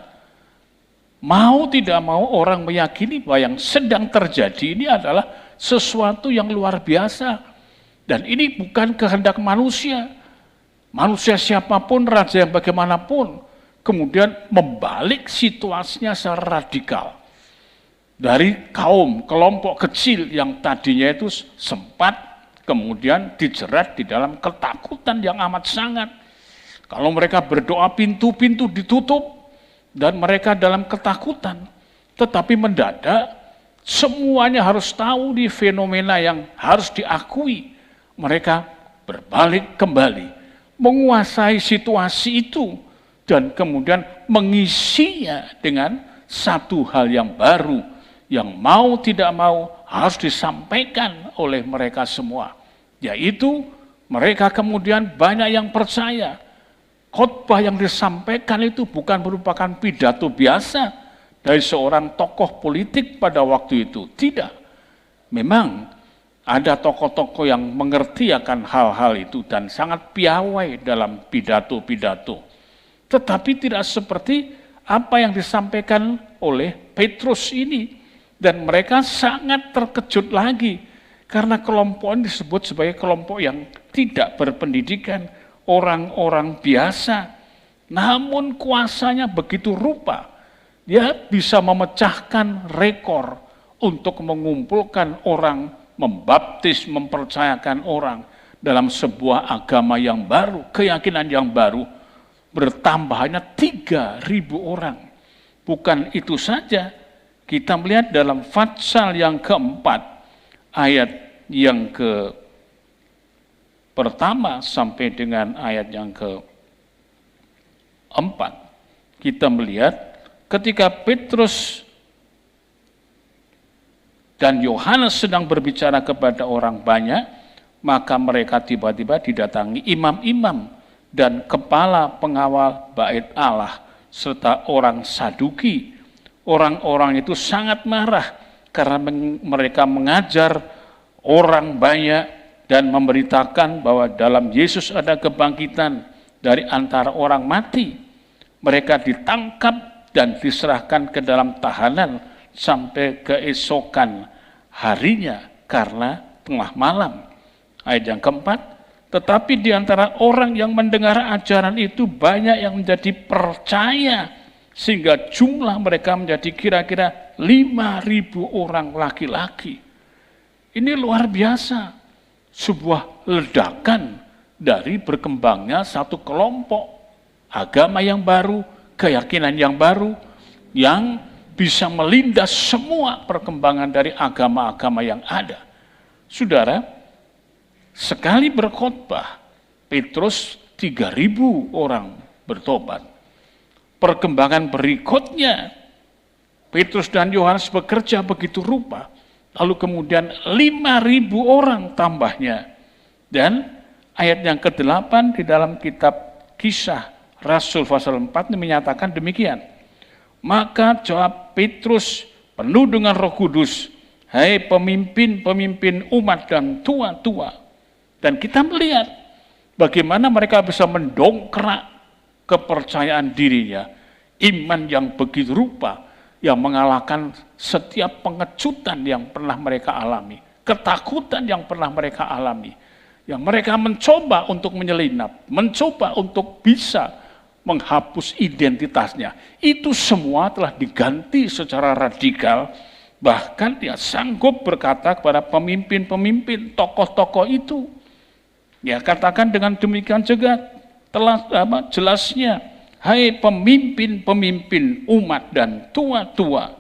mau tidak mau orang meyakini bahwa yang sedang terjadi ini adalah sesuatu yang luar biasa. Dan ini bukan kehendak manusia. Manusia siapapun, raja yang bagaimanapun, kemudian membalik situasinya secara radikal. Dari kelompok kecil yang tadinya itu sempat kemudian dijerat di dalam ketakutan yang amat sangat. Kalau mereka berdoa pintu-pintu ditutup dan mereka dalam ketakutan. Tetapi mendadak semuanya harus tahu di fenomena yang harus diakui. Mereka berbalik kembali, menguasai situasi itu, dan kemudian mengisinya dengan satu hal yang baru, yang mau tidak mau harus disampaikan oleh mereka semua. Yaitu mereka kemudian banyak yang percaya. Khotbah yang disampaikan itu bukan merupakan pidato biasa dari seorang tokoh politik pada waktu itu. Tidak. Memang ada tokoh-tokoh yang mengerti akan hal-hal itu dan sangat piawai dalam pidato-pidato. Tetapi tidak seperti apa yang disampaikan oleh Petrus ini. Dan mereka sangat terkejut lagi karena kelompok ini disebut sebagai kelompok yang tidak berpendidikan, orang-orang biasa. Namun kuasanya begitu rupa, dia bisa memecahkan rekor untuk mengumpulkan orang, membaptis, mempercayakan orang dalam sebuah agama yang baru, keyakinan yang baru. Bertambahnya 3.000 orang. Bukan itu saja, kita melihat dalam pasal yang keempat, ayat yang pertama sampai dengan ayat yang keempat, kita melihat ketika Petrus dan Yohanes sedang berbicara kepada orang banyak, maka mereka tiba-tiba didatangi imam-imam dan kepala pengawal bait Allah serta orang Saduki. Orang-orang itu sangat marah karena mereka mengajar orang banyak dan memberitakan bahwa dalam Yesus ada kebangkitan dari antara orang mati. Mereka ditangkap dan diserahkan ke dalam tahanan sampai keesokan harinya karena tengah malam. Ayat yang keempat, tetapi di antara orang yang mendengar ajaran itu banyak yang menjadi percaya, sehingga jumlah mereka menjadi kira-kira 5.000 orang laki-laki. Ini luar biasa, sebuah ledakan dari berkembangnya satu kelompok agama yang baru, keyakinan yang baru, yang bisa melindas semua perkembangan dari agama-agama yang ada. Saudara, sekali berkhotbah, Petrus 3.000 orang bertobat. Perkembangan berikutnya, Petrus dan Yohanes bekerja begitu rupa, lalu kemudian 5.000 orang tambahnya. Dan ayat yang ke-8 di dalam kitab Kisah Rasul pasal 4 ini menyatakan demikian. Maka jawab Petrus penuh dengan Roh Kudus, hai pemimpin-pemimpin umat dan tua-tua. Dan kita melihat bagaimana mereka bisa mendongkrak kepercayaan dirinya, iman yang begitu rupa, yang mengalahkan setiap pengecutan yang pernah mereka alami, ketakutan yang pernah mereka alami, yang mereka mencoba untuk menyelinap, mencoba untuk bisa menghapus identitasnya. Itu semua telah diganti secara radikal. Bahkan dia sanggup berkata kepada pemimpin-pemimpin, tokoh-tokoh itu, ya katakan dengan demikian juga telah jelasnya, hai pemimpin-pemimpin umat dan tua-tua,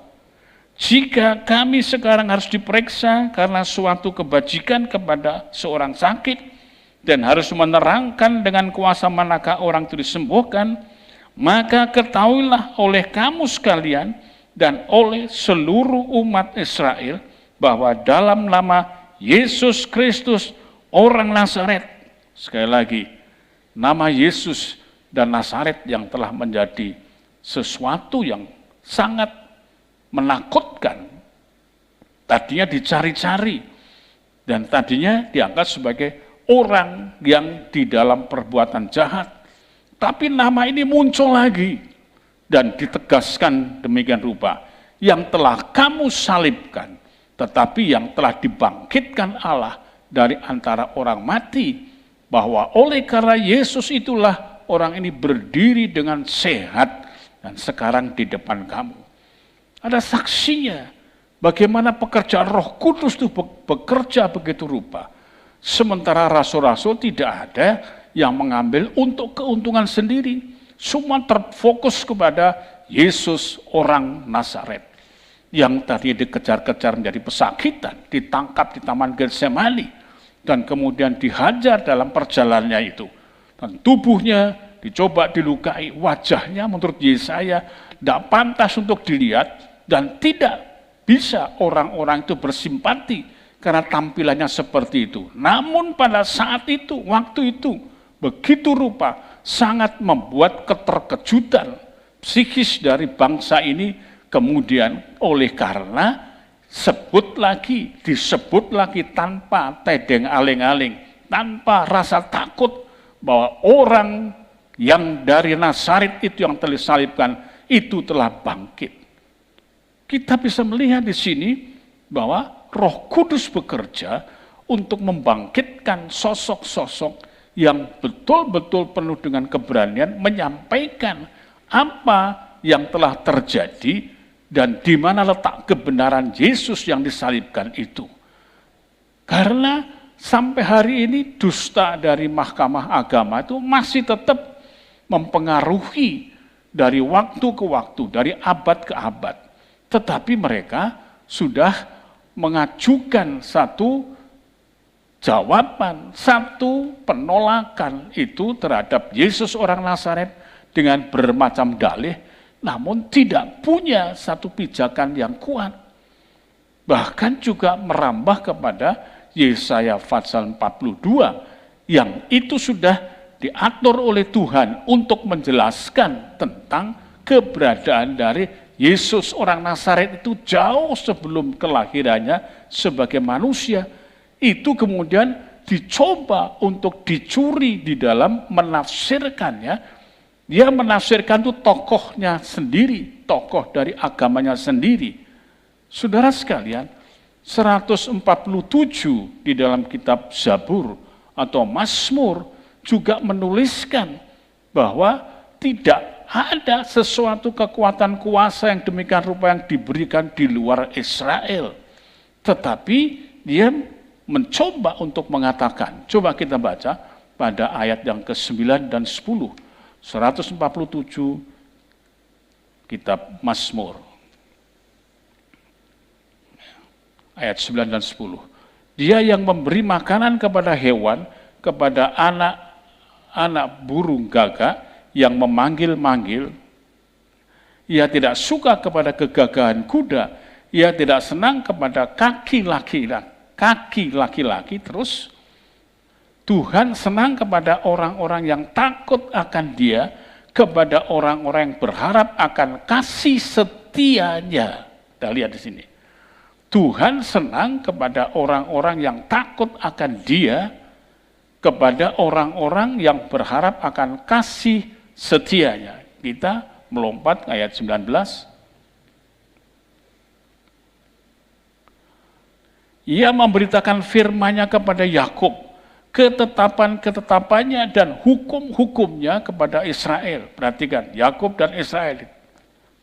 jika kami sekarang harus diperiksa karena suatu kebajikan kepada seorang sakit dan harus menerangkan dengan kuasa manakah orang itu disembuhkan, maka ketahuilah oleh kamu sekalian dan oleh seluruh umat Israel bahwa dalam nama Yesus Kristus orang Nazaret, sekali lagi, nama Yesus dan Nazaret yang telah menjadi sesuatu yang sangat menakutkan, tadinya dicari-cari dan tadinya diangkat sebagai orang yang di dalam perbuatan jahat, tapi nama ini muncul lagi dan ditegaskan demikian rupa, yang telah kamu salibkan, tetapi yang telah dibangkitkan Allah dari antara orang mati, bahwa oleh karena Yesus itulah orang ini berdiri dengan sehat dan sekarang di depan kamu. Ada saksinya bagaimana pekerjaan Roh Kudus itu bekerja begitu rupa. Sementara rasul-rasul tidak ada yang mengambil untuk keuntungan sendiri. Semua terfokus kepada Yesus orang Nazaret yang tadi dikejar-kejar menjadi pesakitan, ditangkap di Taman Getsemani dan kemudian dihajar dalam perjalanannya itu. Dan tubuhnya dicoba dilukai, wajahnya menurut Yesaya tidak pantas untuk dilihat dan tidak bisa orang-orang itu bersimpati karena tampilannya seperti itu. Namun pada saat itu, waktu itu, begitu rupa sangat membuat keterkejutan psikis dari bangsa ini. Kemudian oleh karena disebut lagi tanpa tedeng aling-aling, tanpa rasa takut bahwa orang yang dari Nazaret itu yang telah disalibkan itu telah bangkit. Kita bisa melihat di sini bahwa Roh Kudus bekerja untuk membangkitkan sosok-sosok yang betul-betul penuh dengan keberanian menyampaikan apa yang telah terjadi dan di mana letak kebenaran Yesus yang disalibkan itu. Karena sampai hari ini dusta dari Mahkamah Agama itu masih tetap mempengaruhi dari waktu ke waktu, dari abad ke abad. Tetapi mereka sudah mengajukan satu jawaban, satu penolakan itu terhadap Yesus orang Nazaret dengan bermacam dalih, namun tidak punya satu pijakan yang kuat. Bahkan juga merambah kepada Yesaya pasal 42 yang itu sudah diatur oleh Tuhan untuk menjelaskan tentang keberadaan dari Yesus orang Nazaret itu jauh sebelum kelahirannya sebagai manusia. Itu kemudian dicoba untuk dicuri di dalam menafsirkannya. Dia menafsirkan itu tokohnya sendiri, tokoh dari agamanya sendiri. Saudara sekalian, 147 di dalam kitab Zabur atau Mazmur juga menuliskan bahwa tidak ada sesuatu kekuatan kuasa yang demikian rupa yang diberikan di luar Israel. Tetapi dia mencoba untuk mengatakan, coba kita baca pada ayat yang ke-9 dan 10, 147 kitab Mazmur. Ayat 9 dan 10. Dia yang memberi makanan kepada hewan, kepada anak burung gagak, yang memanggil-manggil. Ia tidak suka kepada kegagahan kuda, ia tidak senang kepada kaki laki-laki, terus Tuhan senang kepada orang-orang yang takut akan Dia, kepada orang-orang yang berharap akan kasih setianya. Kita lihat di sini. Tuhan senang kepada orang-orang yang takut akan Dia, kepada orang-orang yang berharap akan kasih setianya. Kita melompat ke ayat 19. Ia memberitakan firman-Nya kepada Yakub, ketetapan-ketetapannya dan hukum-hukumnya kepada Israel. Perhatikan, Yakub dan Israel.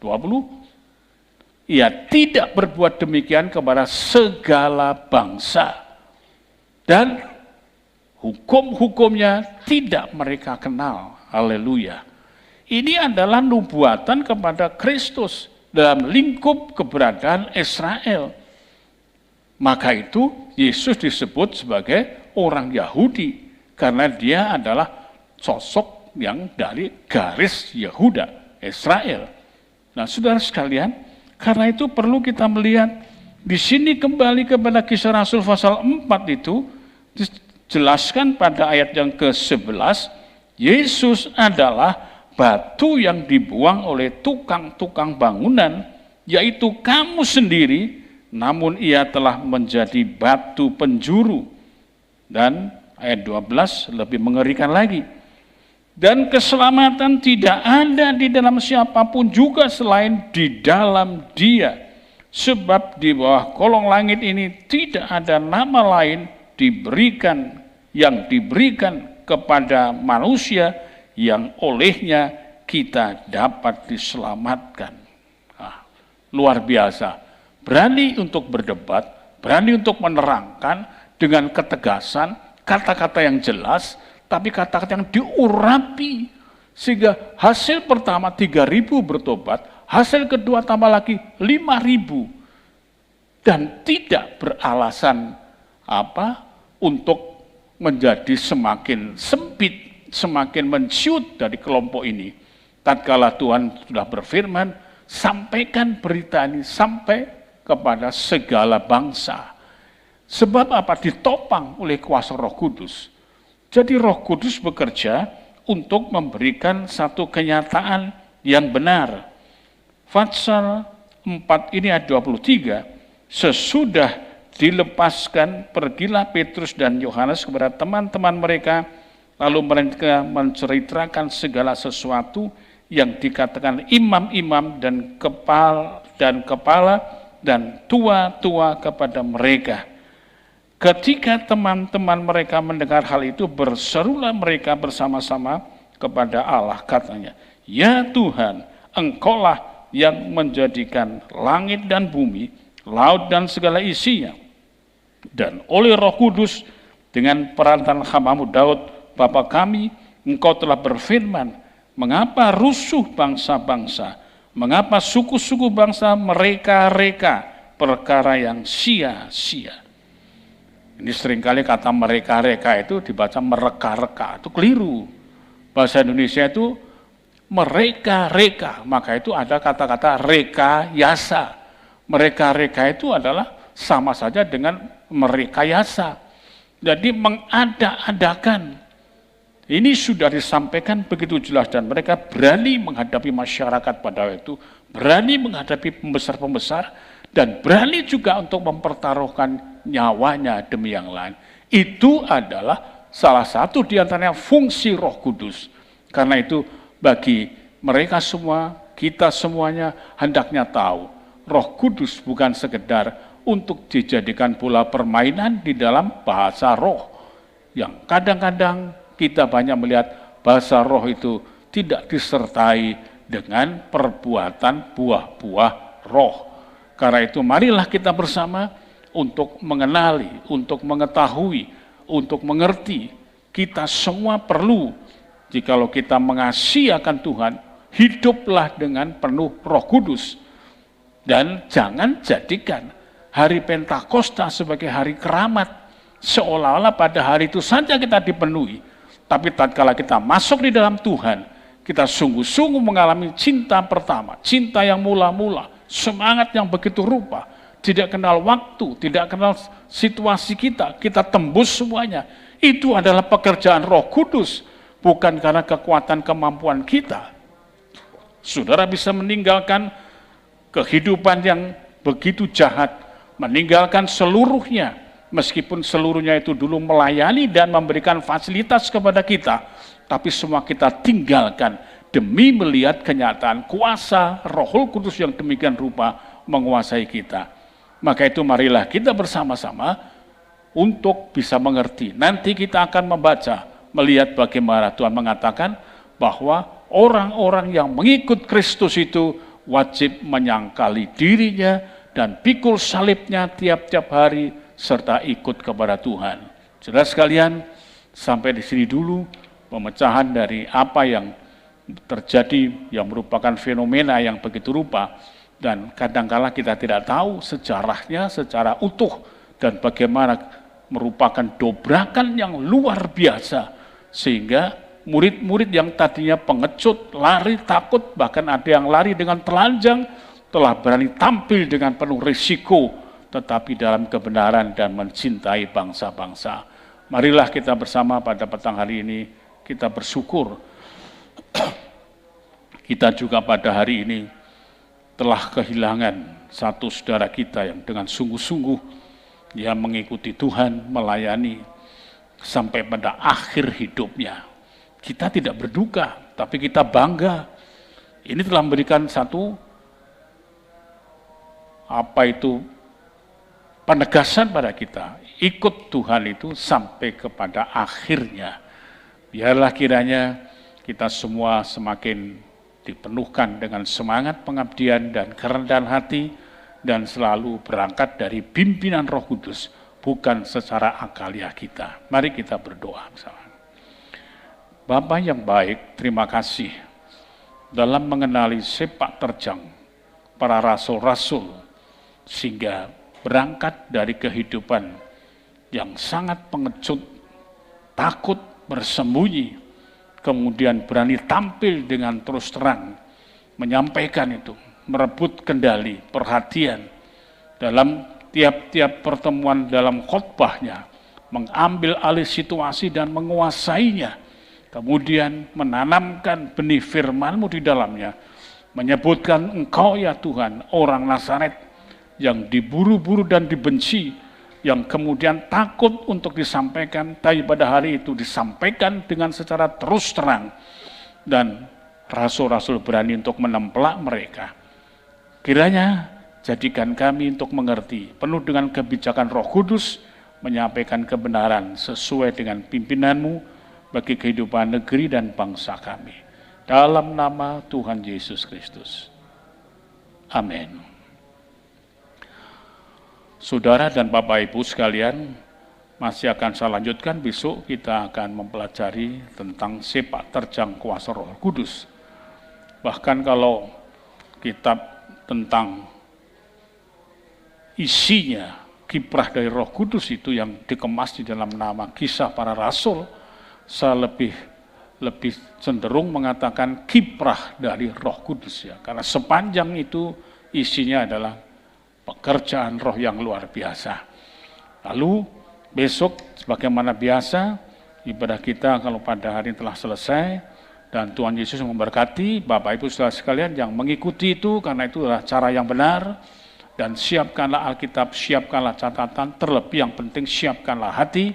20. Ia tidak berbuat demikian kepada segala bangsa. Dan hukum-hukumnya tidak mereka kenal. Haleluya. Ini adalah nubuatan kepada Kristus dalam lingkup keberadaan Israel. Maka itu Yesus disebut sebagai orang Yahudi karena dia adalah sosok yang dari garis Yehuda, Israel. Nah, saudara sekalian, karena itu perlu kita melihat di sini kembali kepada Kisah Rasul pasal 4 itu dijelaskan pada ayat yang ke-11, Yesus adalah batu yang dibuang oleh tukang-tukang bangunan, yaitu kamu sendiri, namun ia telah menjadi batu penjuru. Dan ayat 12 lebih mengerikan lagi. Dan keselamatan tidak ada di dalam siapapun juga selain di dalam Dia. Sebab di bawah kolong langit ini tidak ada nama lain yang diberikan kepada manusia yang olehnya kita dapat diselamatkan. Nah, luar biasa. Berani untuk berdebat, berani untuk menerangkan dengan ketegasan, kata-kata yang jelas, tapi kata-kata yang diurapi. Sehingga hasil pertama 3.000 bertobat, hasil kedua tambah lagi 5.000. Dan tidak beralasan untuk menjadi semakin sempit, semakin menciut dari kelompok ini. Tatkala Tuhan sudah berfirman, sampaikan berita ini sampai kepada segala bangsa. Sebab apa? Ditopang oleh kuasa Roh Kudus. Jadi Roh Kudus bekerja untuk memberikan satu kenyataan yang benar. Pasal 4 ini ayat 23, sesudah dilepaskan, pergilah Petrus dan Yohanes kepada teman-teman mereka, lalu mereka menceritakan segala sesuatu yang dikatakan imam-imam dan kepala dan tua-tua kepada mereka. Ketika teman-teman mereka mendengar hal itu, berserulah mereka bersama-sama kepada Allah, katanya, ya Tuhan, Engkaulah yang menjadikan langit dan bumi, laut dan segala isinya. Dan oleh Roh Kudus, dengan perantaraan hamba-Mu Daud, Bapa kami, Engkau telah berfirman, mengapa rusuh bangsa-bangsa, mengapa suku-suku bangsa mereka-reka perkara yang sia-sia. Ini seringkali kata mereka-reka itu dibaca mereka-reka, itu keliru. Bahasa Indonesia itu mereka-reka, maka itu ada kata-kata rekayasa. Mereka-reka itu adalah sama saja dengan merekayasa. Jadi mengada-adakan. Ini sudah disampaikan begitu jelas dan mereka berani menghadapi masyarakat pada waktu itu, berani menghadapi pembesar-pembesar, dan berani juga untuk mempertaruhkan nyawanya demi yang lain. Itu adalah salah satu di antaranya fungsi Roh Kudus. Karena itu bagi mereka semua, kita semuanya hendaknya tahu, Roh Kudus bukan sekedar untuk dijadikan bola permainan di dalam bahasa roh. Yang kadang-kadang kita banyak melihat bahasa roh itu tidak disertai dengan perbuatan buah-buah roh. Karena itu marilah kita bersama untuk mengenali, untuk mengetahui, untuk mengerti. Kita semua perlu, jikalau kita mengasihi akan Tuhan, hiduplah dengan penuh Roh Kudus. Dan jangan jadikan hari Pentakosta sebagai hari keramat, seolah-olah pada hari itu saja kita dipenuhi. Tapi tatkala kita masuk di dalam Tuhan, kita sungguh-sungguh mengalami cinta pertama, cinta yang mula-mula, semangat yang begitu rupa, tidak kenal waktu, tidak kenal situasi kita tembus semuanya. Itu adalah pekerjaan Roh Kudus, bukan karena kekuatan kemampuan kita. Saudara bisa meninggalkan kehidupan yang begitu jahat, meninggalkan seluruhnya, meskipun seluruhnya itu dulu melayani dan memberikan fasilitas kepada kita, tapi semua kita tinggalkan demi melihat kenyataan kuasa Roh Kudus yang demikian rupa menguasai kita. Maka itu marilah kita bersama-sama untuk bisa mengerti. Nanti kita akan membaca, melihat bagaimana Tuhan mengatakan bahwa orang-orang yang mengikut Kristus itu wajib menyangkali dirinya dan pikul salibnya tiap-tiap hari serta ikut kepada Tuhan. Saudara sekalian, sampai di sini dulu pemecahan dari apa yang terjadi yang merupakan fenomena yang begitu rupa, dan kadangkala kita tidak tahu sejarahnya secara utuh dan bagaimana merupakan dobrakan yang luar biasa sehingga murid-murid yang tadinya pengecut, lari, takut, bahkan ada yang lari dengan telanjang, telah berani tampil dengan penuh risiko, tetapi dalam kebenaran dan mencintai bangsa-bangsa. Marilah kita bersama pada petang hari ini, kita bersyukur. Kita juga pada hari ini telah kehilangan satu saudara kita yang dengan sungguh-sungguh dia mengikuti Tuhan, melayani sampai pada akhir hidupnya. Kita tidak berduka, tapi kita bangga. Ini telah memberikan satu penegasan pada kita. Ikut Tuhan itu sampai kepada akhirnya. Biarlah kiranya kita semua semakin dipenuhkan dengan semangat pengabdian dan kerendahan hati dan selalu berangkat dari pimpinan Roh Kudus, bukan secara akaliah kita. Mari kita berdoa bersama. Bapa yang baik, terima kasih dalam mengenali sepak terjang para rasul-rasul sehingga berangkat dari kehidupan yang sangat pengecut, takut, bersembunyi, kemudian berani tampil dengan terus terang, menyampaikan itu, merebut kendali, perhatian dalam tiap-tiap pertemuan dalam khotbahnya, mengambil alih situasi dan menguasainya, kemudian menanamkan benih firman-Mu di dalamnya, menyebutkan Engkau ya Tuhan, orang Nazaret yang diburu-buru dan dibenci, yang kemudian takut untuk disampaikan, tapi pada hari itu disampaikan dengan secara terus terang, dan rasul-rasul berani untuk menempelak mereka. Kiranya jadikan kami untuk mengerti, penuh dengan kebijakan Roh Kudus, menyampaikan kebenaran sesuai dengan pimpinan-Mu bagi kehidupan negeri dan bangsa kami. Dalam nama Tuhan Yesus Kristus. Amin. Saudara dan Bapak Ibu sekalian, masih akan saya lanjutkan, besok kita akan mempelajari tentang sepak terjang kuasa Roh Kudus. Bahkan kalau kitab tentang isinya, kiprah dari Roh Kudus itu yang dikemas di dalam nama Kisah Para Rasul, saya lebih cenderung mengatakan kiprah dari Roh Kudus ya, karena sepanjang itu isinya adalah pekerjaan Roh yang luar biasa. Lalu besok sebagaimana biasa ibadah kita kalau pada hari ini telah selesai, dan Tuhan Yesus memberkati Bapak Ibu saudara sekalian yang mengikuti itu, karena itu adalah cara yang benar. Dan siapkanlah Alkitab, siapkanlah catatan, terlebih yang penting siapkanlah hati,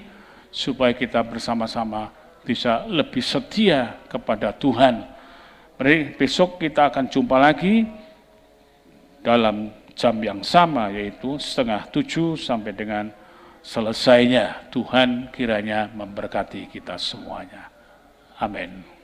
supaya kita bersama-sama bisa lebih setia kepada Tuhan. Besok kita akan jumpa lagi dalam jam yang sama, yaitu 6:30 sampai dengan selesainya. Tuhan kiranya memberkati kita semuanya. Amin.